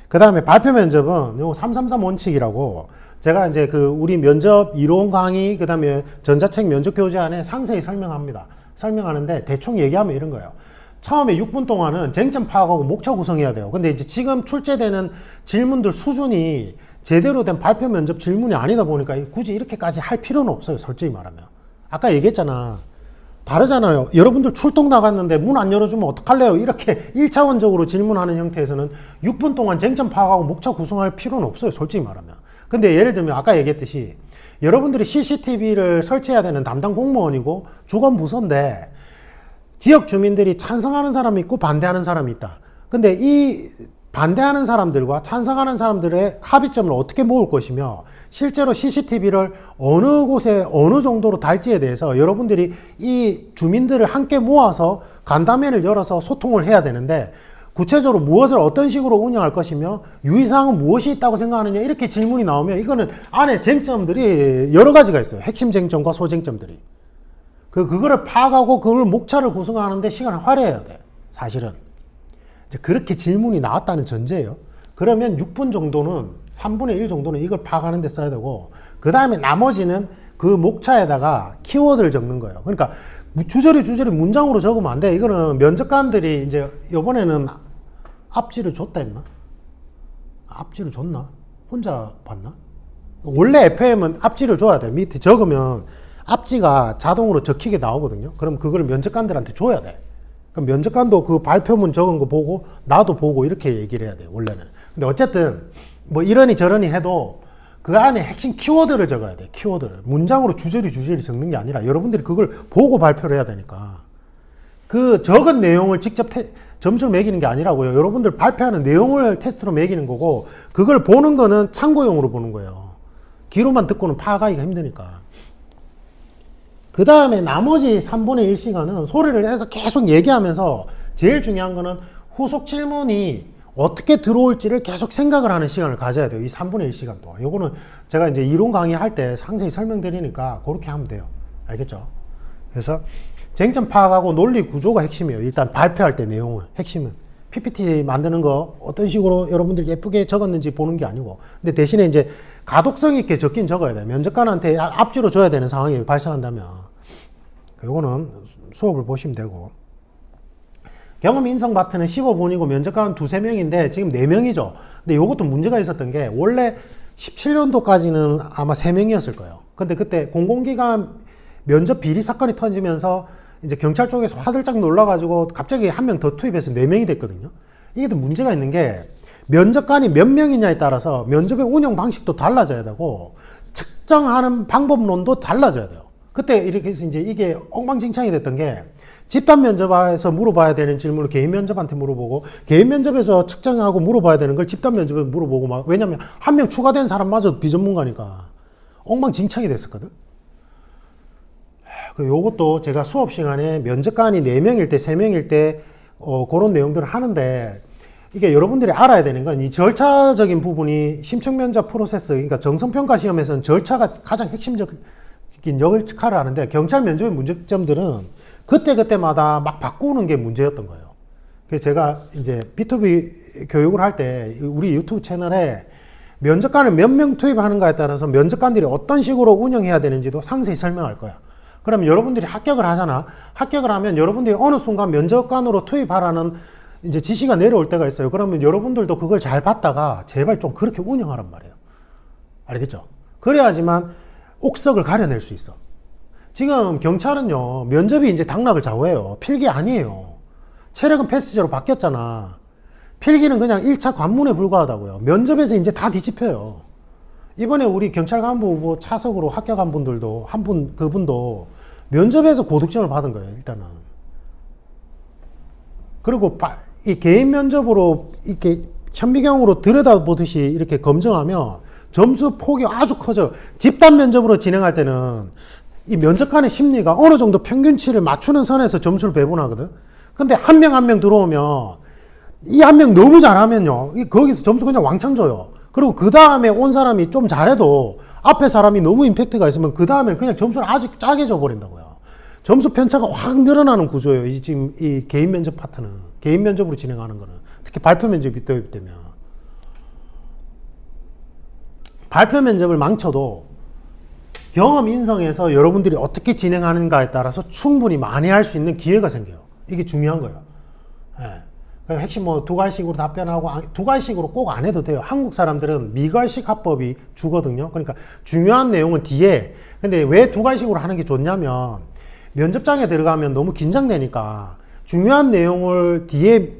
그 다음에 발표 면접은 요 333 원칙이라고 제가 이제 그 우리 면접 이론 강의 그 다음에 전자책 면접 교재 안에 상세히 설명하는데 대충 얘기하면 이런 거예요. 처음에 6분 동안은 쟁점 파악하고 목차 구성해야 돼요. 근데 이제 지금 출제되는 질문들 수준이 제대로 된 발표 면접 질문이 아니다 보니까 굳이 이렇게까지 할 필요는 없어요. 솔직히 말하면. 아까 얘기했잖아. 다르잖아요. 여러분들 출동 나갔는데 문 안 열어주면 어떡할래요? 이렇게 1차원적으로 질문하는 형태에서는 6분 동안 쟁점 파악하고 목차 구성할 필요는 없어요. 솔직히 말하면. 근데 예를 들면 아까 얘기했듯이 여러분들이 CCTV를 설치해야 되는 담당 공무원이고 주건부서인데 지역 주민들이 찬성하는 사람이 있고 반대하는 사람이 있다. 근데 이 반대하는 사람들과 찬성하는 사람들의 합의점을 어떻게 모을 것이며 실제로 CCTV를 어느 곳에 어느 정도로 달지에 대해서 여러분들이 이 주민들을 함께 모아서 간담회를 열어서 소통을 해야 되는데 구체적으로 무엇을 어떤 식으로 운영할 것이며 유의사항은 무엇이 있다고 생각하느냐 이렇게 질문이 나오면 이거는 안에 쟁점들이 여러 가지가 있어요. 핵심 쟁점과 소쟁점들이. 그거를 파악하고 그걸 목차를 구성하는데 시간을 할애해야 돼. 사실은. 이제 그렇게 질문이 나왔다는 전제예요. 그러면 6분 정도는 3분의 1 정도는 이걸 파악하는 데 써야 되고 그 다음에 나머지는 그 목차에다가 키워드를 적는 거예요. 그러니까 주저리 문장으로 적으면 안 돼. 이거는 면접관들이 이제 이번에는 앞지를 줬다 했나? 앞지를 줬나? 혼자 봤나? 원래 FM은 앞지를 줘야 돼. 밑에 적으면 앞지가 자동으로 적히게 나오거든요. 그럼 그걸 면접관들한테 줘야 돼. 그럼 면접관도 그 발표문 적은 거 보고 나도 보고 이렇게 얘기를 해야 돼요, 원래는. 근데 어쨌든 뭐 이러니 저러니 해도 그 안에 핵심 키워드를 적어야 돼. 키워드를. 문장으로 주저리 적는 게 아니라 여러분들이 그걸 보고 발표를 해야 되니까 그 적은 내용을 직접 점수를 매기는 게 아니라고요. 여러분들 발표하는 내용을 테스트로 매기는 거고 그걸 보는 거는 참고용으로 보는 거예요. 귀로만 듣고는 파악하기가 힘드니까. 그 다음에 나머지 3분의 1 시간은 소리를 해서 계속 얘기하면서 제일 중요한 거는 후속 질문이 어떻게 들어올지를 계속 생각을 하는 시간을 가져야 돼요. 이 3분의 1 시간 동안. 요거는 제가 이제 이론 강의할 때 상세히 설명드리니까 그렇게 하면 돼요. 알겠죠? 그래서 쟁점 파악하고 논리 구조가 핵심이에요. 일단 발표할 때 내용은, 핵심은. PPT 만드는 거 어떤 식으로 여러분들 예쁘게 적었는지 보는 게 아니고. 근데 대신에 이제 가독성 있게 적긴 적어야 돼요. 면접관한테 앞뒤로 줘야 되는 상황이 발생한다면. 요거는 수업을 보시면 되고. 경험 인성 파트는 15분이고 면접관 2-3명인데 지금 4명이죠. 근데 요것도 문제가 있었던 게 원래 17년도까지는 아마 3명이었을 거예요. 근데 그때 공공기관 면접 비리 사건이 터지면서 이제 경찰 쪽에서 화들짝 놀라가지고 갑자기 1명 더 투입해서 4명이 됐거든요. 이게 또 문제가 있는 게 면접관이 몇 명이냐에 따라서 면접의 운영 방식도 달라져야 되고 측정하는 방법론도 달라져야 돼요. 그때 이렇게 해서 이제 이게 엉망진창이 됐던 게 집단 면접에서 물어봐야 되는 질문을 개인 면접한테 물어보고 개인 면접에서 측정하고 물어봐야 되는 걸 집단 면접에 물어보고 막 왜냐면 1명 추가된 사람마저도 비전문가니까 엉망진창이 됐었거든. 요것도 제가 수업 시간에 면접관이 4명일 때 3명일 때 그런 내용들을 하는데 이게 여러분들이 알아야 되는 건 이 절차적인 부분이 심층면접 프로세스 그러니까 정성평가 시험에서는 절차가 가장 핵심적인 역할을 하는데 경찰 면접의 문제점들은 그때마다 막 바꾸는 게 문제였던 거예요. 그래서 제가 이제 B2B 교육을 할 때 우리 유튜브 채널에 면접관을 몇 명 투입하는가에 따라서 면접관들이 어떤 식으로 운영해야 되는지도 상세히 설명할 거야. 그러면 여러분들이 합격을 하잖아. 합격을 하면 여러분들이 어느 순간 면접관으로 투입하라는 이제 지시가 내려올 때가 있어요. 그러면 여러분들도 그걸 잘 봤다가 제발 좀 그렇게 운영하란 말이에요. 알겠죠? 그래야지만 옥석을 가려낼 수 있어. 지금 경찰은요, 면접이 이제 당락을 좌우해요. 필기 아니에요. 체력은 패스제로 바뀌었잖아. 필기는 그냥 1차 관문에 불과하다고요. 면접에서 이제 다 뒤집혀요. 이번에 우리 경찰 간부 후보 차석으로 합격한 분들도, 그분도 면접에서 고득점을 받은 거예요, 일단은. 그리고 이 개인 면접으로 이렇게 현미경으로 들여다보듯이 이렇게 검증하면 점수 폭이 아주 커져요. 집단 면접으로 진행할 때는 이 면접관의 심리가 어느 정도 평균치를 맞추는 선에서 점수를 배분하거든. 근데 한 명 들어오면 이 한 명 너무 잘하면요. 거기서 점수 그냥 왕창 줘요. 그리고 그 다음에 온 사람이 좀 잘해도 앞에 사람이 너무 임팩트가 있으면 그 다음에 그냥 점수를 아주 짜게 줘버린다고요. 점수 편차가 확 늘어나는 구조예요. 지금 이 개인 면접 파트는. 개인 면접으로 진행하는 거는. 특히 발표 면접이 도입되면. 발표 면접을 망쳐도 경험 인성에서 여러분들이 어떻게 진행하는가에 따라서 충분히 만회할 수 있는 기회가 생겨요. 이게 중요한 거예요. 예. 핵심 뭐 두괄식으로 답변하고 두괄식으로 꼭 안 해도 돼요. 한국 사람들은 미괄식 합법이 주거든요. 그러니까 중요한 내용은 뒤에. 근데 왜 두괄식으로 하는 게 좋냐면 면접장에 들어가면 너무 긴장되니까 중요한 내용을 뒤에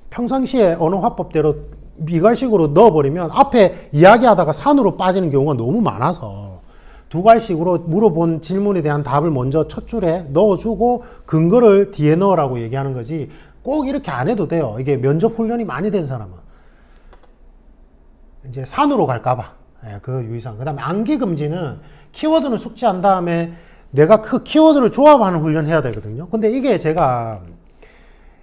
평상시에 언어 화법대로 미괄식으로 넣어버리면 앞에 이야기하다가 산으로 빠지는 경우가 너무 많아서 두괄식으로 물어본 질문에 대한 답을 먼저 첫 줄에 넣어주고 근거를 뒤에 넣으라고 얘기하는 거지 꼭 이렇게 안 해도 돼요. 이게 면접 훈련이 많이 된 사람은. 이제 산으로 갈까봐. 예, 그 유의사항. 그 다음에 암기금지는 키워드는 숙지한 다음에 내가 그 키워드를 조합하는 훈련을 해야 되거든요. 근데 이게 제가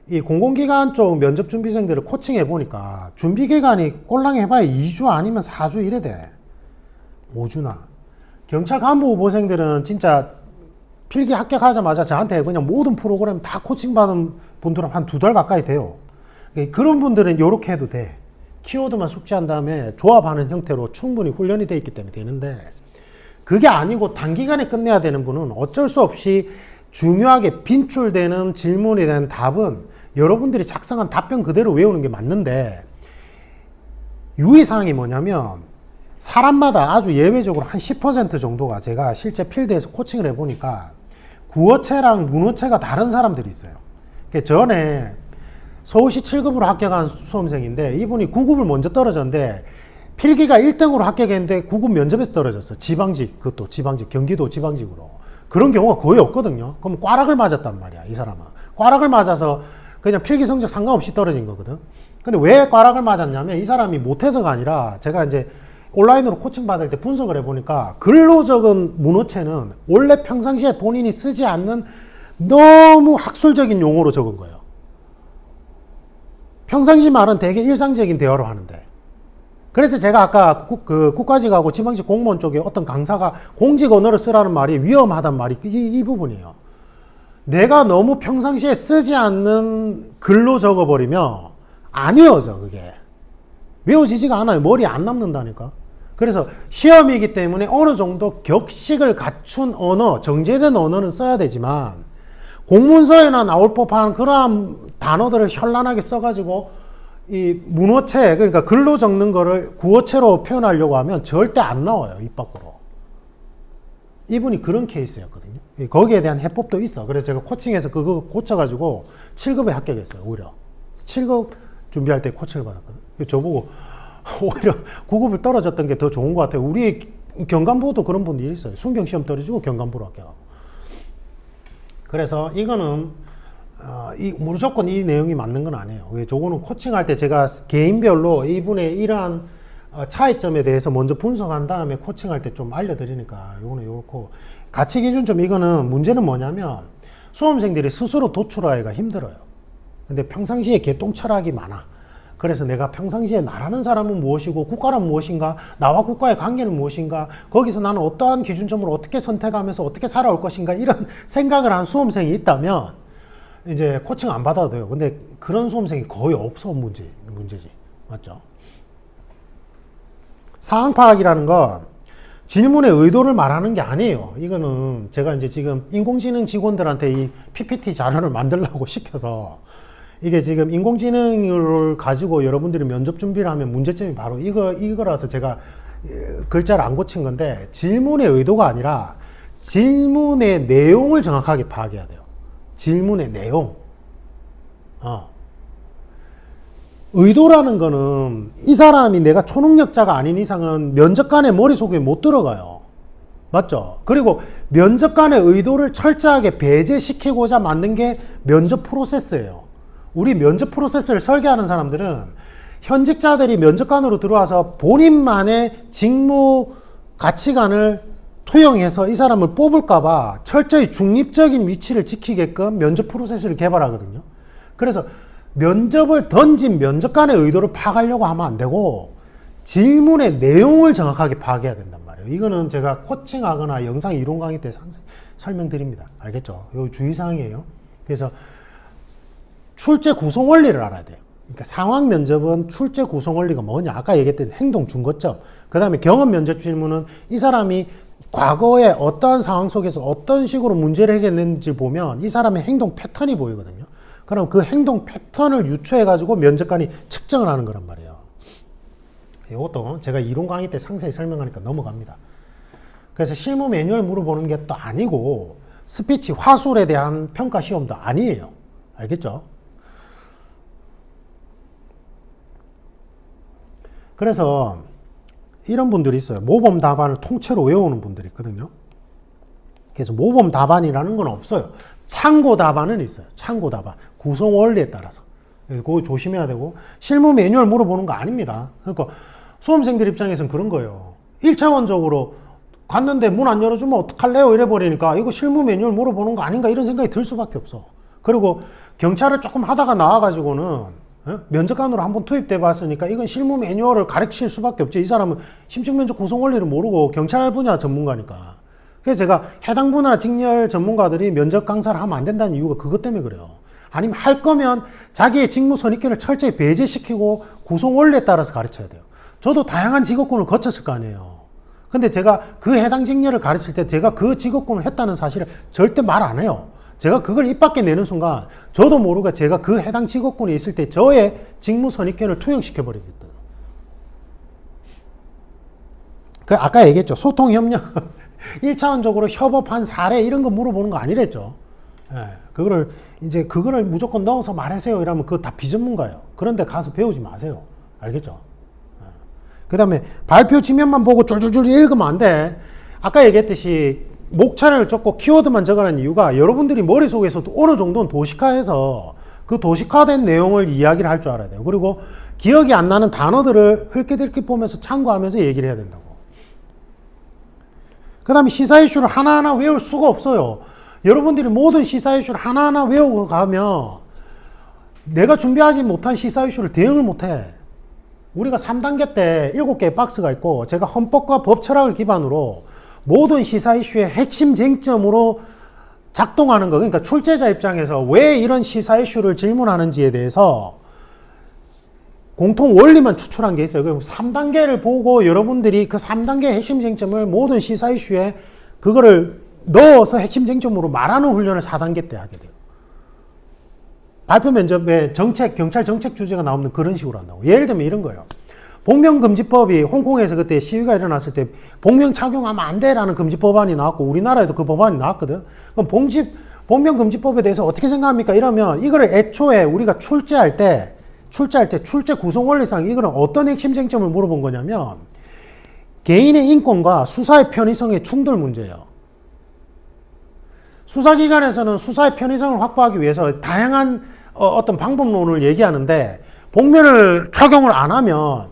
이 공공기관 쪽 면접 준비생들을 코칭해 보니까 준비 기간이 꼴랑 해봐야 2주 아니면 4주 이래 돼. 5주나. 경찰 간부 후보생들은 진짜 필기 합격하자마자 저한테 그냥 모든 프로그램 다 코칭받은 분들은 한 2달 가까이 돼요. 그런 분들은 이렇게 해도 돼. 키워드만 숙지한 다음에 조합하는 형태로 충분히 훈련이 돼 있기 때문에 되는데 그게 아니고 단기간에 끝내야 되는 분은 어쩔 수 없이 중요하게 빈출되는 질문에 대한 답은 여러분들이 작성한 답변 그대로 외우는 게 맞는데 유의사항이 뭐냐면 사람마다 아주 예외적으로 한 10% 정도가 제가 실제 필드에서 코칭을 해보니까 구어체랑 문어체가 다른 사람들이 있어요. 전에 서울시 7급으로 합격한 수험생인데 이분이 9급을 먼저 떨어졌는데 필기가 1등으로 합격했는데 9급 면접에서 떨어졌어. 지방직, 그것도 지방직, 경기도 지방직으로. 그런 경우가 거의 없거든요. 그럼 꽈락을 맞았단 말이야, 이 사람은. 꽈락을 맞아서 그냥 필기 성적 상관없이 떨어진 거거든. 근데 왜 꽈락을 맞았냐면 이 사람이 못해서가 아니라 제가 이제 온라인으로 코칭 받을 때 분석을 해보니까 글로 적은 문어체는 원래 평상시에 본인이 쓰지 않는 너무 학술적인 용어로 적은 거예요. 평상시 말은 되게 일상적인 대화로 하는데. 그래서 제가 아까 국가직하고 지방직 공무원 쪽에 어떤 강사가 공직 언어를 쓰라는 말이 위험하단 말이 이 부분이에요. 내가 너무 평상시에 쓰지 않는 글로 적어버리면 안 외워져, 그게. 외워지지가 않아요. 머리에 안 남는다니까. 그래서 시험이기 때문에 어느 정도 격식을 갖춘 언어, 정제된 언어는 써야 되지만 공문서에나 나올 법한 그러한 단어들을 현란하게 써가지고 이 문어체, 그러니까 글로 적는 거를 구어체로 표현하려고 하면 절대 안 나와요, 입 밖으로. 이분이 그런 케이스였거든요. 거기에 대한 해법도 있어. 그래서 제가 코칭해서 그거 고쳐가지고 7급에 합격했어요, 오히려. 7급 준비할 때 코칭을 받았거든요. 저보고 오히려 9급을 떨어졌던 게 더 좋은 것 같아요. 우리 경간부도 그런 분들이 있어요. 순경시험 떨어지고 경간부로 합격하고. 그래서 이거는 무조건 이 내용이 맞는 건 아니에요. 저거는 코칭할 때 제가 개인별로 이분의 이러한 차이점에 대해서 먼저 분석한 다음에 코칭할 때 좀 알려드리니까 요거는 요렇고, 가치 기준점 이거는 문제는 뭐냐면 수험생들이 스스로 도출하기가 힘들어요. 근데 평상시에 개똥 철학이 많아. 그래서 내가 평상시에 나라는 사람은 무엇이고 국가란 무엇인가, 나와 국가의 관계는 무엇인가, 거기서 나는 어떠한 기준점으로 어떻게 선택하면서 어떻게 살아올 것인가, 이런 생각을 한 수험생이 있다면 이제 코칭 안 받아도 돼요. 근데 그런 수험생이 거의 없어. 문제지. 맞죠? 상황 파악이라는 건 질문의 의도를 말하는 게 아니에요. 이거는 제가 이제 지금 인공지능 직원들한테 이 PPT 자료를 만들려고 시켜서, 이게 지금 인공지능을 가지고 여러분들이 면접 준비를 하면 문제점이 바로 이거라서 제가 글자를 안 고친 건데, 질문의 의도가 아니라 질문의 내용을 정확하게 파악해야 돼요. 질문의 내용. 의도라는 거는 이 사람이 내가 초능력자가 아닌 이상은 면접관의 머릿속에 못 들어가요. 맞죠? 그리고 면접관의 의도를 철저하게 배제시키고자 만든 게 면접 프로세스예요. 우리 면접 프로세스를 설계하는 사람들은 현직자들이 면접관으로 들어와서 본인만의 직무 가치관을 투영해서 이 사람을 뽑을까봐 철저히 중립적인 위치를 지키게끔 면접 프로세스를 개발하거든요. 그래서 면접을 던진 면접관의 의도를 파악하려고 하면 안 되고 질문의 내용을 정확하게 파악해야 된단 말이에요. 이거는 제가 코칭하거나 영상 이론 강의 때 설명드립니다. 알겠죠? 요 주의사항이에요. 그래서 출제 구성 원리를 알아야 돼요. 그러니까 상황 면접은 출제 구성 원리가 뭐냐? 아까 얘기했던 행동 준거점. 그 다음에 경험 면접 질문은 이 사람이 과거에 어떠한 상황 속에서 어떤 식으로 문제를 해결했는지 보면 이 사람의 행동 패턴이 보이거든요. 그럼 그 행동 패턴을 유추해가지고 면접관이 측정을 하는 거란 말이에요. 이것도 제가 이론 강의 때 상세히 설명하니까 넘어갑니다. 그래서 실무 매뉴얼 물어보는 게 또 아니고 스피치 화술에 대한 평가 시험도 아니에요. 알겠죠? 그래서 이런 분들이 있어요. 모범 답안을 통째로 외우는 분들이 있거든요. 그래서 모범 답안이라는 건 없어요. 참고 답안은 있어요. 참고 답안. 구성 원리에 따라서. 그거 조심해야 되고, 실무 매뉴얼 물어보는 거 아닙니다. 그러니까 수험생들 입장에서는 그런 거예요. 1차원적으로 갔는데 문 안 열어주면 어떡할래요? 이래버리니까 이거 실무 매뉴얼 물어보는 거 아닌가 이런 생각이 들 수밖에 없어. 그리고 경찰을 조금 하다가 나와가지고는 면접관으로 한번 투입돼 봤으니까 이건 실무 매뉴얼을 가르칠 수밖에 없지. 이 사람은 심층면접 구성 원리를 모르고 경찰 분야 전문가니까. 그래서 제가 해당 분야 직렬 전문가들이 면접 강사를 하면 안 된다는 이유가 그것 때문에 그래요. 아니면 할 거면 자기의 직무 선입견을 철저히 배제시키고 구성 원리에 따라서 가르쳐야 돼요. 저도 다양한 직업군을 거쳤을 거 아니에요. 근데 제가 그 해당 직렬을 가르칠 때 제가 그 직업군을 했다는 사실을 절대 말 안 해요. 제가 그걸 입 밖에 내는 순간 저도 모르게 제가 그 해당 직업군에 있을 때 저의 직무 선입견을 투영시켜 버리거든요. 그 아까 얘기했죠. 소통 협력 1차원적으로 협업한 사례 이런 거 물어보는 거 아니랬죠. 예, 그거를 무조건 넣어서 말하세요 이러면 그거 다 비전문가예요. 그런데 가서 배우지 마세요. 알겠죠? 예. 그 다음에 발표 지면만 보고 쫄쫄쫄 읽으면 안 돼. 아까 얘기했듯이 목차를 적고 키워드만 적으라는 이유가 여러분들이 머릿속에서도 어느 정도는 도식화해서 그 도식화된 내용을 이야기를 할 줄 알아야 돼요. 그리고 기억이 안 나는 단어들을 흘끗흘끗 보면서 참고하면서 얘기를 해야 된다고. 그 다음에 시사 이슈를 하나하나 외울 수가 없어요. 여러분들이 모든 시사 이슈를 하나하나 외우고 가면 내가 준비하지 못한 시사 이슈를 대응을 못해. 우리가 3단계 때 7개의 박스가 있고 제가 헌법과 법 철학을 기반으로 모든 시사 이슈의 핵심 쟁점으로 작동하는 거. 그러니까 출제자 입장에서 왜 이런 시사 이슈를 질문하는지에 대해서 공통 원리만 추출한 게 있어요. 그럼 3단계를 보고 여러분들이 그 3단계의 핵심 쟁점을 모든 시사 이슈에 그거를 넣어서 핵심 쟁점으로 말하는 훈련을 4단계 때 하게 돼요. 발표 면접에 경찰 정책 주제가 나오면 그런 식으로 한다고. 예를 들면 이런 거예요. 복면금지법이 홍콩에서 그때 시위가 일어났을 때 복면 착용하면 안 돼라는 금지법안이 나왔고 우리나라에도 그 법안이 나왔거든. 그럼 복면금지법에 대해서 어떻게 생각합니까? 이러면 이거를 애초에 우리가 출제 출제 구성 원리상 이거는 어떤 핵심 쟁점을 물어본 거냐면 개인의 인권과 수사의 편의성의 충돌 문제예요. 수사기관에서는 수사의 편의성을 확보하기 위해서 다양한 어떤 방법론을 얘기하는데 복면을 착용을 안 하면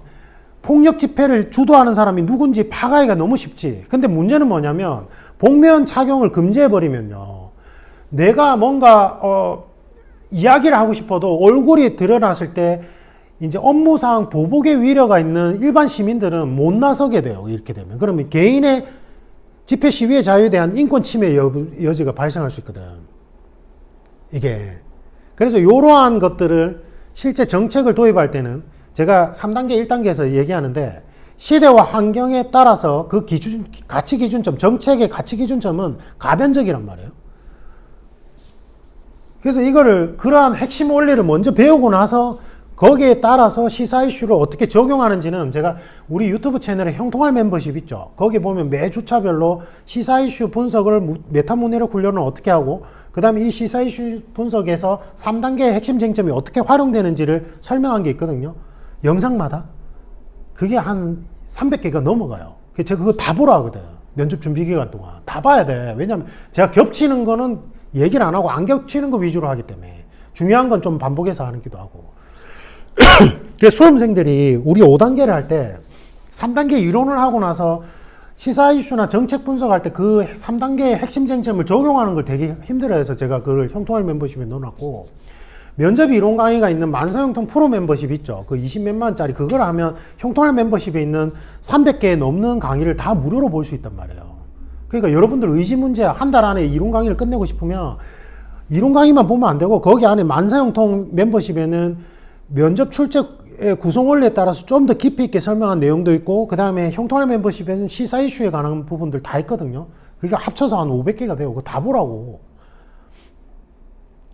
폭력 집회를 주도하는 사람이 누군지 파악하기가 너무 쉽지. 근데 문제는 뭐냐면 복면 착용을 금지해버리면요. 내가 뭔가 이야기를 하고 싶어도 얼굴이 드러났을 때 이제 업무상 보복의 위려가 있는 일반 시민들은 못 나서게 돼요. 이렇게 되면. 그러면 개인의 집회 시위의 자유에 대한 인권 침해 여지가 발생할 수 있거든. 이게. 그래서 이러한 것들을 실제 정책을 도입할 때는 제가 3단계, 1단계에서 얘기하는데 시대와 환경에 따라서 그 가치 기준점, 정책의 가치 기준점은 가변적이란 말이에요. 그래서 그러한 핵심 원리를 먼저 배우고 나서 거기에 따라서 시사 이슈를 어떻게 적용하는지는 제가 우리 유튜브 채널에 형통할 멤버십 있죠. 거기 보면 매 주차별로 시사 이슈 분석을 메타문해력 훈련을 어떻게 하고 그 다음에 이 시사 이슈 분석에서 3단계의 핵심 쟁점이 어떻게 활용되는지를 설명한 게 있거든요. 영상마다. 그게 한 300개가 넘어가요. 제가 그거 다 보라 하거든. 면접 준비 기간 동안. 다 봐야 돼. 왜냐면 제가 겹치는 거는 얘기를 안 하고 안 겹치는 거 위주로 하기 때문에 중요한 건 좀 반복해서 하기도 하고. 그래서 수험생들이 우리 5단계를 할 때 3단계 이론을 하고 나서 시사 이슈나 정책 분석할 때 그 3단계의 핵심 쟁점을 적용하는 걸 되게 힘들어해서 제가 그걸 형통할 멤버십에 넣어놨고 면접 이론 강의가 있는 만사형통 프로 멤버십 있죠. 그 20몇만 원짜리 그걸 하면 형통할 멤버십에 있는 300개 넘는 강의를 다 무료로 볼 수 있단 말이에요. 그러니까 여러분들 의지 문제 한 달 안에 이론 강의를 끝내고 싶으면 이론 강의만 보면 안 되고 거기 안에 만사형통 멤버십에는 면접 출제의 구성 원리에 따라서 좀 더 깊이 있게 설명한 내용도 있고 그 다음에 형통할 멤버십에는 시사 이슈에 관한 부분들 다 있거든요. 그러니까 합쳐서 한 500개가 돼요. 그거 다 보라고.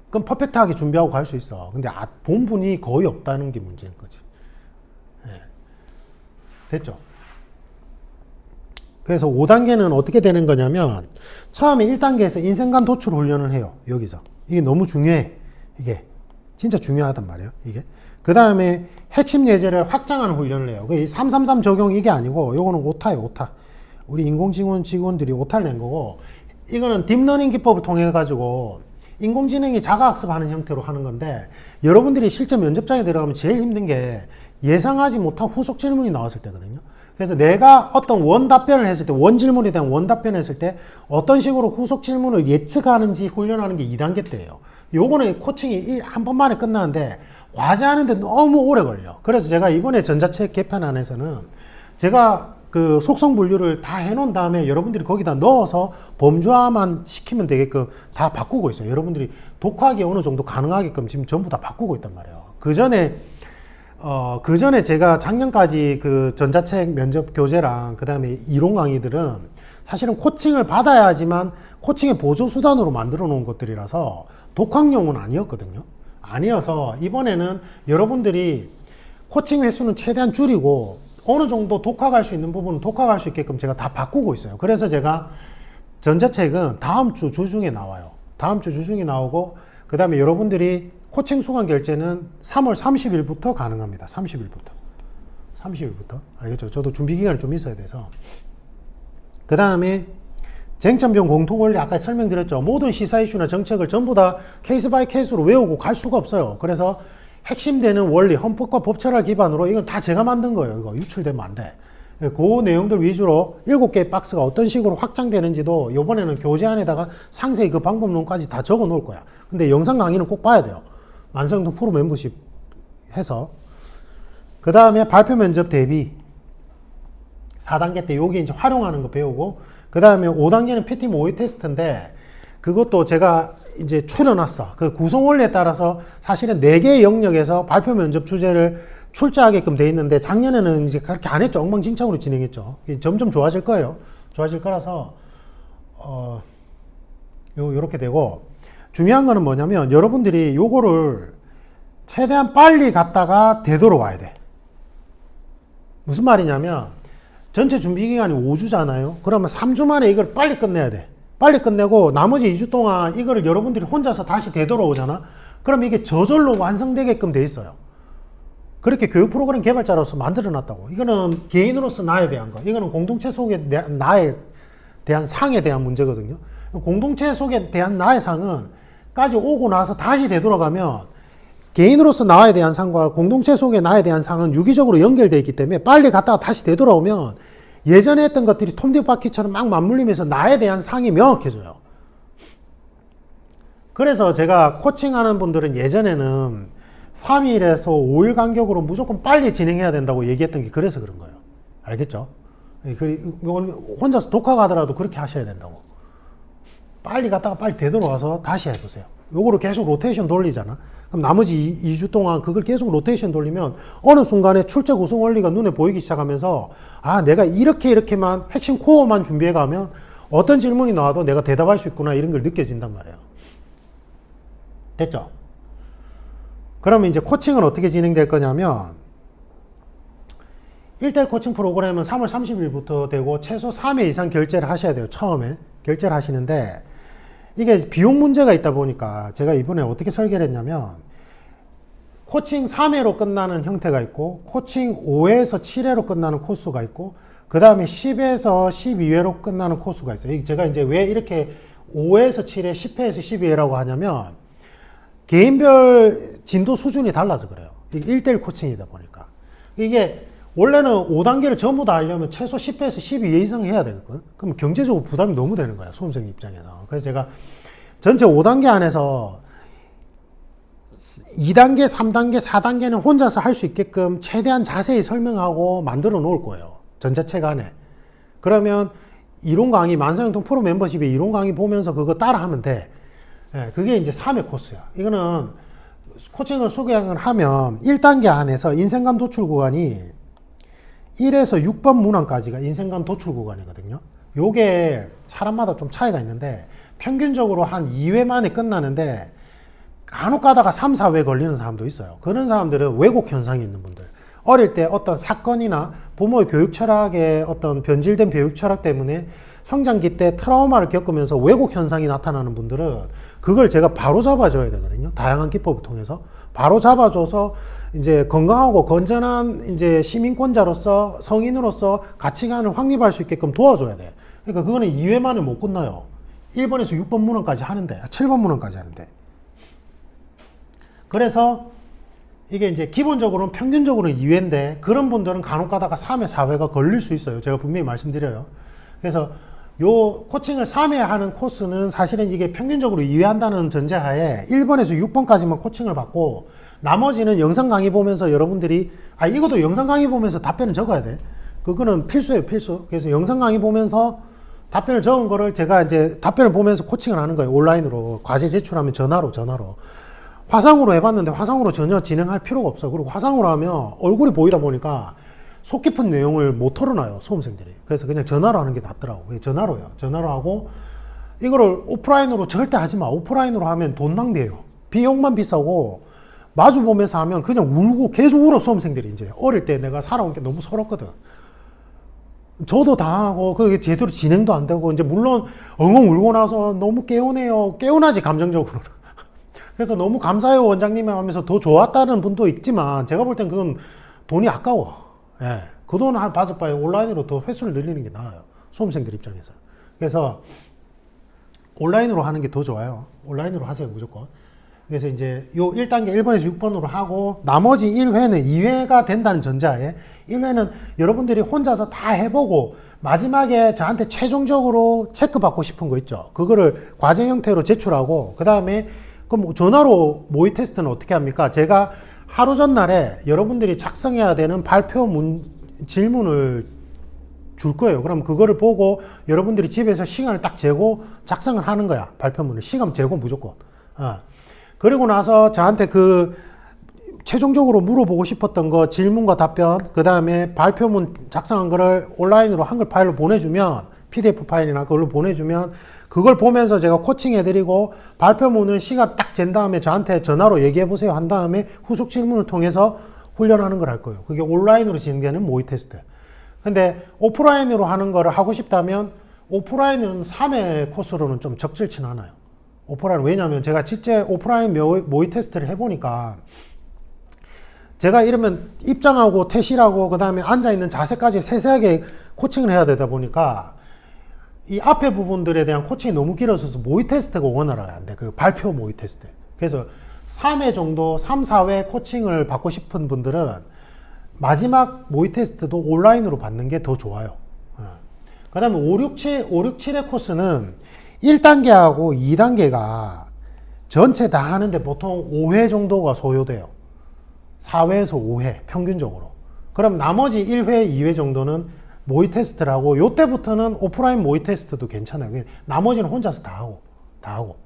그럼 퍼펙트하게 준비하고 갈 수 있어. 근데 본분이 거의 없다는 게 문제인 거지. 네. 됐죠? 그래서 5단계는 어떻게 되는 거냐면 처음에 1단계에서 인생관 도출 훈련을 해요. 여기서. 이게 너무 중요해. 이게 진짜 중요하단 말이에요. 이게. 그 다음에 핵심 예제를 확장하는 훈련을 해요. 333 적용 이게 아니고 요거는 오타예요. 오타. 우리 인공지능 직원들이 오타를 낸 거고 이거는 딥러닝 기법을 통해 가지고 인공지능이 자가학습하는 형태로 하는 건데 여러분들이 실제 면접장에 들어가면 제일 힘든 게 예상하지 못한 후속 질문이 나왔을 때거든요. 그래서 내가 어떤 원 답변을 했을 때, 원 질문에 대한 원 답변을 했을 때 어떤 식으로 후속 질문을 예측하는지 훈련하는 게 2단계 때예요. 요거는 코칭이 한 번만에 끝나는데 과제하는데 너무 오래 걸려. 그래서 제가 이번에 전자책 개편안에서는 제가 그 속성 분류를 다 해놓은 다음에 여러분들이 거기다 넣어서 범주화만 시키면 되게끔 다 바꾸고 있어요. 여러분들이 독하게 어느 정도 가능하게끔 지금 전부 다 바꾸고 있단 말이에요. 그 전에 제가 작년까지 그 전자책 면접 교재랑 그 다음에 이론 강의들은 사실은 코칭을 받아야지만 코칭의 보조수단으로 만들어 놓은 것들이라서 독학용은 아니었거든요. 아니어서 이번에는 여러분들이 코칭 횟수는 최대한 줄이고 어느 정도 독학할 수 있는 부분은 독학할 수 있게끔 제가 다 바꾸고 있어요. 그래서 제가 전자책은 다음 주 주중에 나와요. 다음 주 주중에 나오고, 그 다음에 여러분들이 코칭 수강 결제는 3월 30일부터 가능합니다. 30일부터. 알겠죠? 저도 준비 기간이 좀 있어야 돼서. 그 다음에 쟁점적 공통 원리 아까 설명드렸죠. 모든 시사 이슈나 정책을 전부 다 케이스 바이 케이스로 외우고 갈 수가 없어요. 그래서 핵심되는 원리, 헌법과 법철학 기반으로 이건 다 제가 만든 거예요. 이거 유출되면 안 돼. 그 내용들 위주로 7개의 박스가 어떤 식으로 확장되는지도 이번에는 교재 안에다가 상세히 그 방법론까지 다 적어 놓을 거야. 근데 영상 강의는 꼭 봐야 돼요. 만성동 프로 멤버십 해서. 그 다음에 발표 면접 대비 4단계 때 여기 이제 활용하는 거 배우고, 그 다음에 5단계는 PTM 5회 테스트인데 그것도 제가 이제 추려놨어. 그 구성 원리에 따라서 사실은 4개의 영역에서 발표 면접 주제를 출제하게끔 돼 있는데 작년에는 이제 그렇게 안 했죠. 엉망진창으로 진행했죠. 점점 좋아질 거예요. 좋아질 거라서 요렇게 되고, 중요한 거는 뭐냐면 여러분들이 요거를 최대한 빨리 갔다가 되돌아와야 돼. 무슨 말이냐면 전체 준비 기간이 5주잖아요. 그러면 3주 만에 이걸 빨리 끝내야 돼. 빨리 끝내고 나머지 2주 동안 이거를 여러분들이 혼자서 다시 되돌아오잖아. 그럼 이게 저절로 완성되게끔 돼 있어요. 그렇게 교육 프로그램 개발자로서 만들어 놨다고. 이거는 개인으로서 나에 대한 거. 이거는 공동체 속에 나에 대한 상에 대한 문제거든요. 공동체 속에 대한 나의 상은 까지 오고 나서 다시 되돌아가면 개인으로서 나에 대한 상과 공동체 속의 나에 대한 상은 유기적으로 연결되어 있기 때문에 빨리 갔다가 다시 되돌아오면 예전에 했던 것들이 톰뒤바퀴처럼 막 맞물리면서 나에 대한 상이 명확해져요. 그래서 제가 코칭하는 분들은 예전에는 3일에서 5일 간격으로 무조건 빨리 진행해야 된다고 얘기했던 게 그래서 그런 거예요. 알겠죠? 혼자서 독학하더라도 그렇게 하셔야 된다고. 빨리 갔다가 빨리 되돌아와서 다시 해보세요. 요거를 계속 로테이션 돌리잖아. 그럼 나머지 2주 동안 그걸 계속 로테이션 돌리면 어느 순간에 출제 구성 원리가 눈에 보이기 시작하면서 아, 내가 이렇게만 핵심 코어만 준비해 가면 어떤 질문이 나와도 내가 대답할 수 있구나, 이런 걸 느껴진단 말이에요. 됐죠? 그러면 이제 코칭은 어떻게 진행될 거냐면 1대1 코칭 프로그램은 3월 30일부터 되고 최소 3회 이상 결제를 하셔야 돼요. 처음에 결제를 하시는데 이게 비용 문제가 있다 보니까 제가 이번에 어떻게 설계를 했냐면 코칭 3회로 끝나는 형태가 있고 코칭 5회에서 7회로 끝나는 코스가 있고 그 다음에 10회에서 12회로 끝나는 코스가 있어요. 제가 이제 왜 이렇게 5회에서 7회, 10회에서 12회라고 하냐면 개인별 진도 수준이 달라서 그래요. 이게 1대1 코칭이다 보니까. 이게 원래는 5단계를 전부 다 하려면 최소 10회에서 12회 이상 해야 되거든. 그럼 경제적으로 부담이 너무 되는 거야, 수험생 입장에서. 그래서 제가 전체 5단계 안에서 2단계, 3단계, 4단계는 혼자서 할 수 있게끔 최대한 자세히 설명하고 만들어 놓을 거예요. 전자책 안에. 그러면 이론 강의, 만성형통 프로 멤버십의 이론 강의 보면서 그거 따라 하면 돼. 예, 그게 이제 3회 코스야. 이거는 코칭을 수강을 하면 1단계 안에서 인생감 도출 구간이 1에서 6번 문항까지가 인생감 도출 구간이거든요. 요게 사람마다 좀 차이가 있는데 평균적으로 한 2회 만에 끝나는데 간혹 가다가 3, 4회 걸리는 사람도 있어요. 그런 사람들은 왜곡 현상이 있는 분들. 어릴 때 어떤 사건이나 부모의 교육 철학의 어떤 변질된 교육 철학 때문에 성장기 때 트라우마를 겪으면서 왜곡 현상이 나타나는 분들은 그걸 제가 바로 잡아줘야 되거든요. 다양한 기법을 통해서. 바로 잡아줘서 이제 건강하고 건전한 이제 시민권자로서 성인으로서 가치관을 확립할 수 있게끔 도와줘야 돼. 그러니까 그거는 2회 만에 못 끝나요. 1번에서 6번 문항까지 하는데, 7번 문항까지 하는데. 그래서 이게 이제 기본적으로는 평균적으로는 2회인데 그런 분들은 간혹 가다가 3회, 4회가 걸릴 수 있어요. 제가 분명히 말씀드려요. 그래서 요 코칭을 3회 하는 코스는 사실은 이게 평균적으로 2회 한다는 전제하에 1번에서 6번까지만 코칭을 받고 나머지는 영상 강의 보면서 여러분들이 이것도 영상 강의 보면서 답변을 적어야 돼. 그거는 필수예요, 필수. 그래서 영상 강의 보면서 답변을 적은 거를 제가 이제 답변을 보면서 코칭을 하는 거예요. 온라인으로. 과제 제출하면 전화로. 화상으로 해봤는데 화상으로 전혀 진행할 필요가 없어. 그리고 화상으로 하면 얼굴이 보이다 보니까 속 깊은 내용을 못 털어놔요, 수험생들이. 그래서 그냥 전화로 하는 게 낫더라고. 전화로요. 전화로 하고 이거를 오프라인으로 절대 하지 마. 오프라인으로 하면 돈 낭비해요. 비용만 비싸고 마주 보면서 하면 그냥 울고 계속 울어, 수험생들이. 이제 어릴 때 내가 살아온 게 너무 서럽거든. 저도 당하고 그게 제대로 진행도 안 되고, 이제 물론 엉엉 울고 나서 너무 개운해요. 개운하지, 감정적으로. 그래서 너무 감사해요, 원장님 하면서 더 좋았다는 분도 있지만, 제가 볼 땐 그건 돈이 아까워. 예. 그 돈 받을 바에 온라인으로 더 횟수를 늘리는 게 나아요, 수험생들 입장에서. 그래서 온라인으로 하는 게 더 좋아요. 온라인으로 하세요, 무조건. 그래서 이제 요 1단계 1번에서 6번으로 하고, 나머지 1회는 2회가 된다는 전제하에, 1회는 여러분들이 혼자서 다 해보고 마지막에 저한테 최종적으로 체크받고 싶은 거 있죠. 그거를 과제 형태로 제출하고, 그 다음에 그럼 전화로 모의 테스트는 어떻게 합니까? 제가 하루 전날에 여러분들이 작성해야 되는 발표 질문을 줄 거예요. 그럼 그거를 보고 여러분들이 집에서 시간을 딱 재고 작성을 하는 거야. 발표문을. 시간 재고 무조건. 그리고 나서 저한테 그 최종적으로 물어보고 싶었던 거 질문과 답변, 그 다음에 발표문 작성한 거를 온라인으로 한글 파일로 보내주면, PDF 파일이나 그걸로 보내주면, 그걸 보면서 제가 코칭해드리고, 발표문은 시간 딱 잰 다음에 저한테 전화로 얘기해보세요 한 다음에 후속 질문을 통해서 훈련하는 걸 할 거예요. 그게 온라인으로 진행되는 모의 테스트. 근데 오프라인으로 하는 거를 하고 싶다면, 오프라인은 3회 코스로는 좀 적절치는 않아요. 오프라인. 왜냐면 제가 실제 오프라인 모의 테스트를 해보니까, 제가 이러면 입장하고 퇴실하고 그 다음에 앉아있는 자세까지 세세하게 코칭을 해야 되다 보니까, 이 앞에 부분들에 대한 코칭이 너무 길어져서 모의 테스트가 원활하게 안 돼. 그 발표 모의 테스트. 그래서 3회 정도, 3, 4회 코칭을 받고 싶은 분들은 마지막 모의 테스트도 온라인으로 받는 게 더 좋아요. 그 다음에 5, 6, 7회 코스는 1단계하고 2단계가 전체 다 하는데 보통 5회 정도가 소요돼요. 4회에서 5회 평균적으로. 그럼 나머지 1회, 2회 정도는 모의 테스트를 하고, 요때부터는 오프라인 모의 테스트도 괜찮아요. 나머지는 혼자서 다 하고.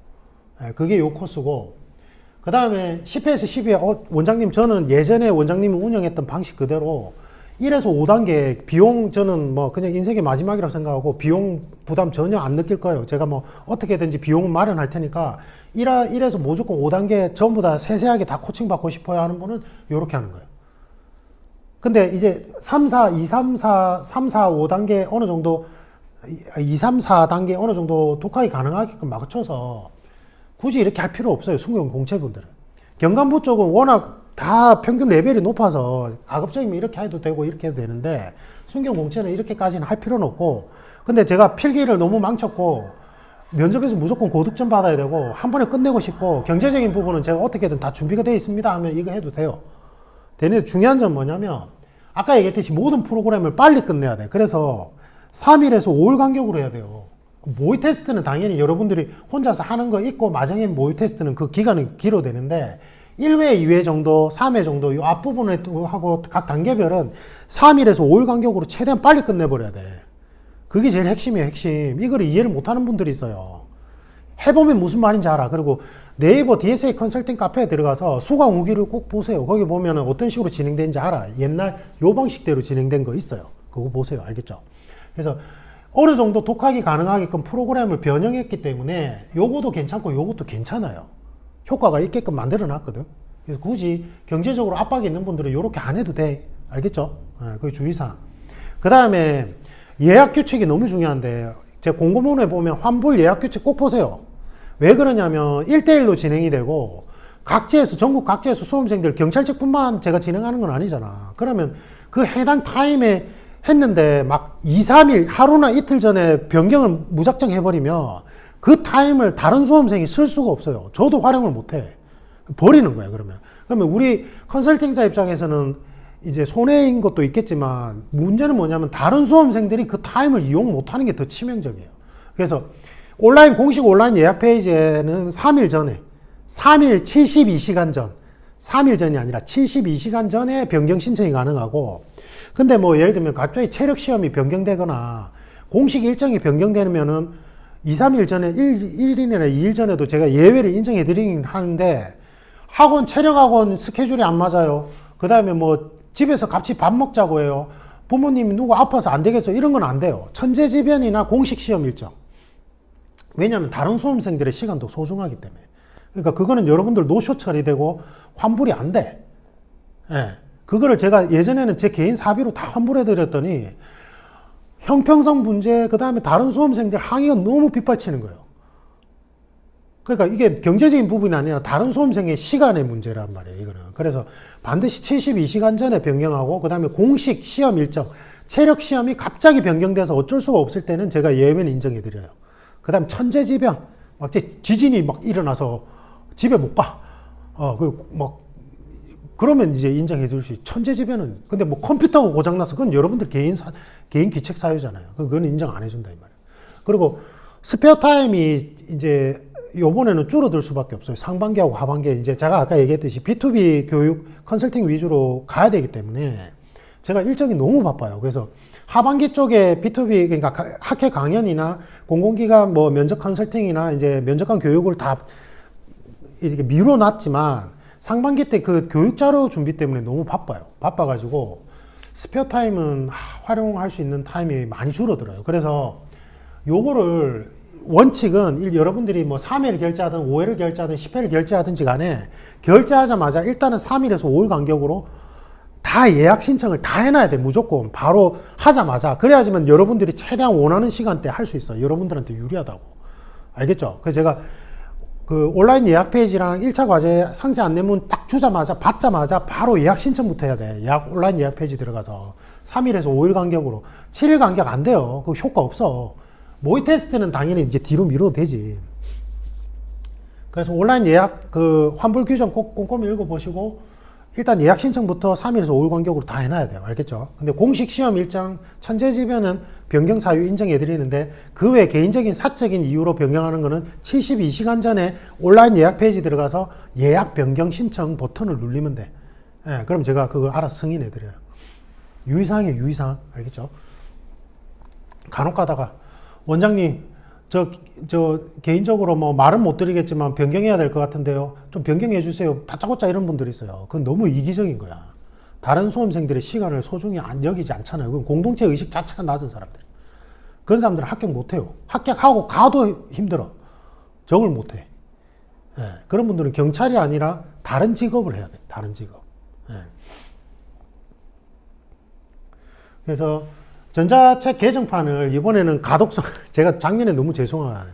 그게 요 코스고, 그 다음에 10회에서 12회, 원장님, 저는 예전에 원장님이 운영했던 방식 그대로 1에서 5단계 비용, 저는 뭐 그냥 인생의 마지막이라고 생각하고 비용 부담 전혀 안 느낄 거예요. 제가 뭐 어떻게든지 비용은 마련할 테니까 1에서 무조건 5단계 전부 다 세세하게 다 코칭 받고 싶어요 하는 분은 요렇게 하는 거예요. 근데 이제 3, 4, 5단계 어느 정도, 2, 3, 4단계 어느 정도 독학이 가능하게끔 맞춰서 굳이 이렇게 할 필요 없어요. 순경 공채분들은. 경감부 쪽은 워낙 다 평균 레벨이 높아서 가급적이면 이렇게 해도 되고 이렇게 해도 되는데, 순경 공채는 이렇게까지는 할 필요는 없고, 근데 제가 필기를 너무 망쳤고, 면접에서 무조건 고득점 받아야 되고, 한 번에 끝내고 싶고, 경제적인 부분은 제가 어떻게든 다 준비가 되어 있습니다 하면 이거 해도 돼요. 되는데 중요한 점 뭐냐면, 아까 얘기했듯이 모든 프로그램을 빨리 끝내야 돼. 그래서 3일에서 5일 간격으로 해야 돼요. 모의 테스트는 당연히 여러분들이 혼자서 하는 거 있고, 마정의 모의 테스트는 그 기간은 길어도 되는데, 1회, 2회 정도, 3회 정도, 이 앞부분에 하고 각 단계별은 3일에서 5일 간격으로 최대한 빨리 끝내버려야 돼. 그게 제일 핵심이에요, 핵심. 이거를 이해를 못하는 분들이 있어요. 해보면 무슨 말인지 알아. 그리고 네이버 DSA 컨설팅 카페에 들어가서 수강 후기를 꼭 보세요. 거기 보면 어떤 식으로 진행되는지 알아. 옛날 요 방식대로 진행된 거 있어요. 그거 보세요. 알겠죠? 그래서 어느 정도 독학이 가능하게끔 프로그램을 변형했기 때문에 요것도 괜찮고 요것도 괜찮아요. 효과가 있게끔 만들어 놨거든. 그래서 굳이 경제적으로 압박이 있는 분들은 요렇게 안 해도 돼. 알겠죠? 그게 주의사항. 그 다음에 예약 규칙이 너무 중요한데, 제가 공고문에 보면 환불 예약 규칙 꼭 보세요. 왜 그러냐면 1대1로 진행이 되고, 각지에서, 전국 각지에서 수험생들, 경찰직뿐만 제가 진행하는 건 아니잖아. 그러면 그 해당 타임에 했는데 막 2, 3일, 하루나 이틀 전에 변경을 무작정 해버리면 그 타임을 다른 수험생이 쓸 수가 없어요. 저도 활용을 못해. 버리는 거야, 그러면. 그러면 우리 컨설팅사 입장에서는 이제 손해인 것도 있겠지만, 문제는 뭐냐면 다른 수험생들이 그 타임을 이용 못하는 게 더 치명적이에요. 그래서 온라인, 공식 온라인 예약 페이지에는 3일 전에, 3일 72시간 전, 3일 전이 아니라 72시간 전에 변경 신청이 가능하고, 근데 뭐 예를 들면 갑자기 체력 시험이 변경되거나 공식 일정이 변경되면은 2, 3일 전에 1일이나 2일 전에도 제가 예외를 인정해 드리긴 하는데, 학원, 체력학원 스케줄이 안 맞아요. 그 다음에 뭐 집에서 같이 밥 먹자고 해요. 부모님이 누구 아파서 안 되겠어. 이런 건 안 돼요. 천재지변이나 공식 시험 일정. 왜냐하면 다른 수험생들의 시간도 소중하기 때문에. 그러니까 그거는 여러분들 노쇼 처리되고 환불이 안 돼. 예. 그거를 제가 예전에는 제 개인 사비로 다 환불해 드렸더니 형평성 문제, 그 다음에 다른 수험생들 항의가 너무 빗발치는 거예요. 그러니까 이게 경제적인 부분이 아니라 다른 수험생의 시간의 문제란 말이에요, 이거는. 그래서 반드시 72시간 전에 변경하고, 그 다음에 공식 시험 일정, 체력 시험이 갑자기 변경돼서 어쩔 수가 없을 때는 제가 예외는 인정해 드려요. 그 다음 천재지변, 막 지진이 막 일어나서 집에 못 가. 그러면 이제 인정해 줄 수 있죠. 천재지변은. 근데 뭐 컴퓨터가 고장나서 그건 여러분들 개인 귀책 사유잖아요. 그건 인정 안 해준다, 이 말이에요. 그리고 스페어 타임이 이제 요번에는 줄어들 수밖에 없어요. 상반기하고 하반기에 이제 제가 아까 얘기했듯이 B2B 교육 컨설팅 위주로 가야 되기 때문에 제가 일정이 너무 바빠요. 그래서 하반기 쪽에 B2B, 그러니까 학회 강연이나 공공기관 뭐 면접 컨설팅이나 이제 면접관 교육을 다 이렇게 미뤄놨지만 상반기 때 그 교육 자료 준비 때문에 너무 바빠요. 바빠가지고 스페어 타임은 활용할 수 있는 타임이 많이 줄어들어요. 그래서 요거를 원칙은 여러분들이 뭐 3일 결제하든 5회를 결제하든 10회를 결제하든지 간에 결제하자마자 일단은 3일에서 5일 간격으로 다 예약 신청을 다 해놔야 돼. 무조건 바로 하자마자. 그래야지만 여러분들이 최대한 원하는 시간대에 할 수 있어요. 여러분들한테 유리하다고. 알겠죠? 그래서 제가 그 온라인 예약 페이지랑 1차 과제 상세 안내문 딱 주자마자 받자마자 바로 예약 신청부터 해야 돼. 온라인 예약 페이지 들어가서 3일에서 5일 간격으로. 7일 간격 안 돼요. 그 효과 없어. 모의 테스트는 당연히 이제 뒤로 미뤄도 되지. 그래서 온라인 예약 그 환불 규정 꼭 꼼꼼히 읽어보시고 일단 예약 신청부터 3일에서 5일 간격으로 다 해놔야 돼요. 알겠죠? 근데 공식 시험 일정 천재지변은 변경 사유 인정해 드리는데 그 외 개인적인 사적인 이유로 변경하는 거는 72시간 전에 온라인 예약 페이지 들어가서 예약 변경 신청 버튼을 누르면 돼. 예, 그럼 제가 그걸 알아서 승인해 드려요. 유의사항이에요, 유의사항. 알겠죠? 간혹 가다가 원장님, 저 개인적으로 뭐 말은 못 드리겠지만 변경해야 될 것 같은데요. 좀 변경해 주세요. 다짜고짜 이런 분들이 있어요. 그건 너무 이기적인 거야. 다른 수험생들의 시간을 소중히 여기지 않잖아요. 그건 공동체 의식 자체가 낮은 사람들. 그런 사람들은 합격 못 해요. 합격하고 가도 힘들어. 적을 못 해. 예, 그런 분들은 경찰이 아니라 다른 직업을 해야 돼. 다른 직업. 예. 그래서 전자책 개정판을 이번에는 가독성, 제가 작년에 너무 죄송한,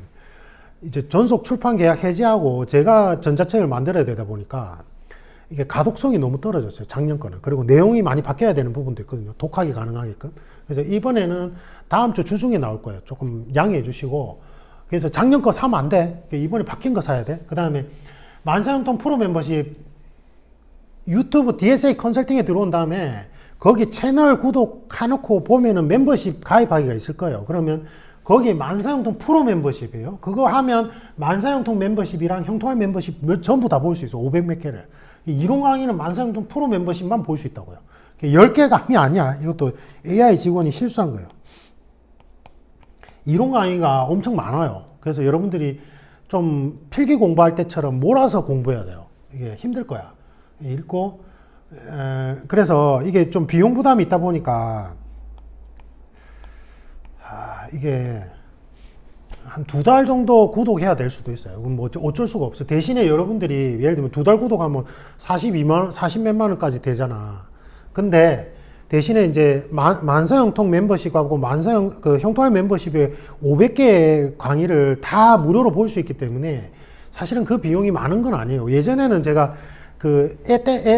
이제 전속 출판 계약 해지하고 제가 전자책을 만들어야 되다 보니까 이게 가독성이 너무 떨어졌어요. 작년 거는. 그리고 내용이 많이 바뀌어야 되는 부분도 있거든요. 독학이 가능하게끔. 그래서 이번에는 다음 주 주중에 나올 거예요. 조금 양해해 주시고. 그래서 작년 거 사면 안 돼. 이번에 바뀐 거 사야 돼. 그 다음에 만사형통 프로 멤버십 유튜브 DSA 컨설팅에 들어온 다음에 거기 채널 구독해놓고 보면은 membership 가입하기가 있을 거예요. 그러면 거기 만사형통 프로 멤버십이에요. 그거 하면 만사형통 멤버십이랑 형통할 멤버십 전부 다 볼 수 있어. 500 몇 개를. 이론 강의는 만사형통 프로 멤버십만 볼 수 있다고요. 10개 강의 아니야. 이것도 AI 직원이 실수한 거예요. 이론 강의가 엄청 많아요. 그래서 여러분들이 좀 필기 공부할 때처럼 몰아서 공부해야 돼요. 이게 힘들 거야. 읽고 그래서 이게 좀 비용 부담이 있다 보니까 이게 한 2달 정도 구독해야 될 수도 있어요. 그럼 뭐 어쩔 수가 없어. 대신에 여러분들이 예를 들면 2달 구독하면 42만, 40몇만 원까지 되잖아. 근데 대신에 이제 만사형통 멤버십하고 그 형통할 멤버십에 500개의 강의를 다 무료로 볼 수 있기 때문에 사실은 그 비용이 많은 건 아니에요. 예전에는 제가 그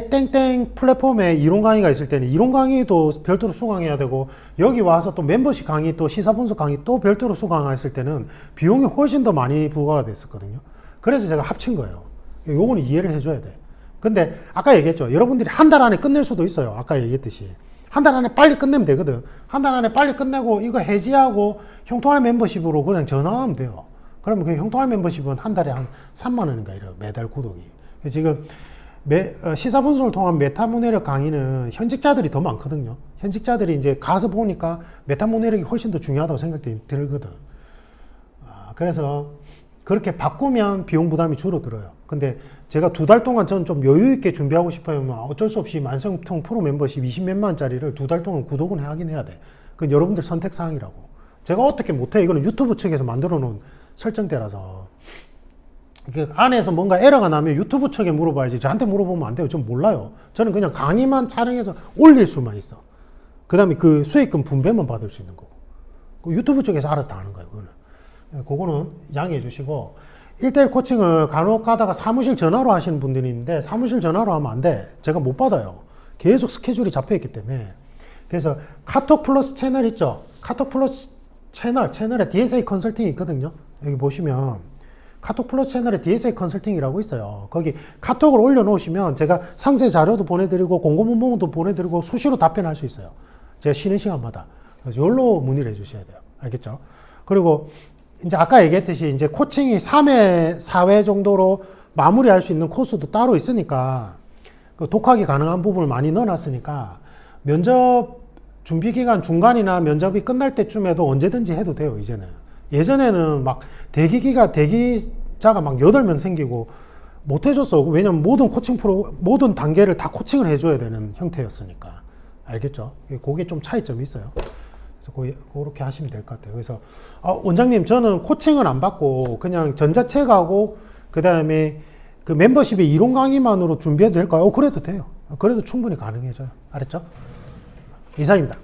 땡땡 플랫폼에 이론 강의가 있을 때는 이론 강의도 별도로 수강해야 되고 여기 와서 또 멤버십 강의 또 시사 분석 강의 또 별도로 수강했을 때는 비용이 훨씬 더 많이 부과가 됐었거든요. 그래서 제가 합친 거예요. 요거는 이해를 해줘야 돼. 근데 아까 얘기했죠. 여러분들이 한 달 안에 끝낼 수도 있어요. 아까 얘기했듯이. 한 달 안에 빨리 끝내면 되거든. 한 달 안에 빨리 끝내고 이거 해지하고 형통할 멤버십으로 그냥 전화하면 돼요. 그러면 그 형통할 멤버십은 한 달에 한 3만 원인가 이래요. 매달 구독이. 지금 시사 분석을 통한 메타문해력 강의는 현직자들이 더 많거든요. 현직자들이 이제 가서 보니까 메타문해력이 훨씬 더 중요하다고 생각이 들거든. 그래서 그렇게 바꾸면 비용 부담이 줄어들어요. 근데 제가 2달 동안 저는 좀 여유 있게 준비하고 싶어요. 어쩔 수 없이 만성통 프로 멤버십 20몇만 원짜리를 2달 동안 구독은 하긴 해야 돼. 그건 여러분들 선택 사항이라고. 제가 어떻게 못해. 이거는 유튜브 측에서 만들어 놓은 설정대라서. 그 안에서 뭔가 에러가 나면 유튜브 측에 물어봐야지 저한테 물어보면 안 돼요. 전 몰라요. 저는 그냥 강의만 촬영해서 올릴 수만 있어. 그 다음에 그 수익금 분배만 받을 수 있는 거고. 그 유튜브 쪽에서 알아서 다 하는 거예요. 그거는 양해해 주시고, 1대1 코칭을 간혹 가다가 사무실 전화로 하시는 분들이 있는데, 사무실 전화로 하면 안 돼. 제가 못 받아요. 계속 스케줄이 잡혀 있기 때문에. 그래서 카톡 플러스 채널 있죠? 카톡 플러스 채널에 DSA 컨설팅이 있거든요. 여기 보시면 카톡 플러스 채널에 DSA 컨설팅이라고 있어요. 거기 카톡을 올려놓으시면 제가 상세 자료도 보내드리고 공고문봉도 보내드리고 수시로 답변할 수 있어요. 제가 쉬는 시간마다. 그래서 여기로 문의를 해주셔야 돼요. 알겠죠? 그리고 이제 아까 얘기했듯이 이제 코칭이 3회, 4회 정도로 마무리할 수 있는 코스도 따로 있으니까 그 독학이 가능한 부분을 많이 넣어놨으니까 면접 준비 기간 중간이나 면접이 끝날 때쯤에도 언제든지 해도 돼요, 이제는. 예전에는 막 대기자가 막 8명 생기고 못 해줬어. 왜냐면 모든 단계를 다 코칭을 해줘야 되는 형태였으니까. 알겠죠? 그게 좀 차이점이 있어요. 그래서 그렇게 하시면 될 것 같아요. 그래서, 원장님, 저는 코칭을 안 받고 그냥 전자책하고 그 다음에 그 멤버십의 이론 강의만으로 준비해도 될까요? 그래도 돼요. 그래도 충분히 가능해져요. 알았죠? 이상입니다.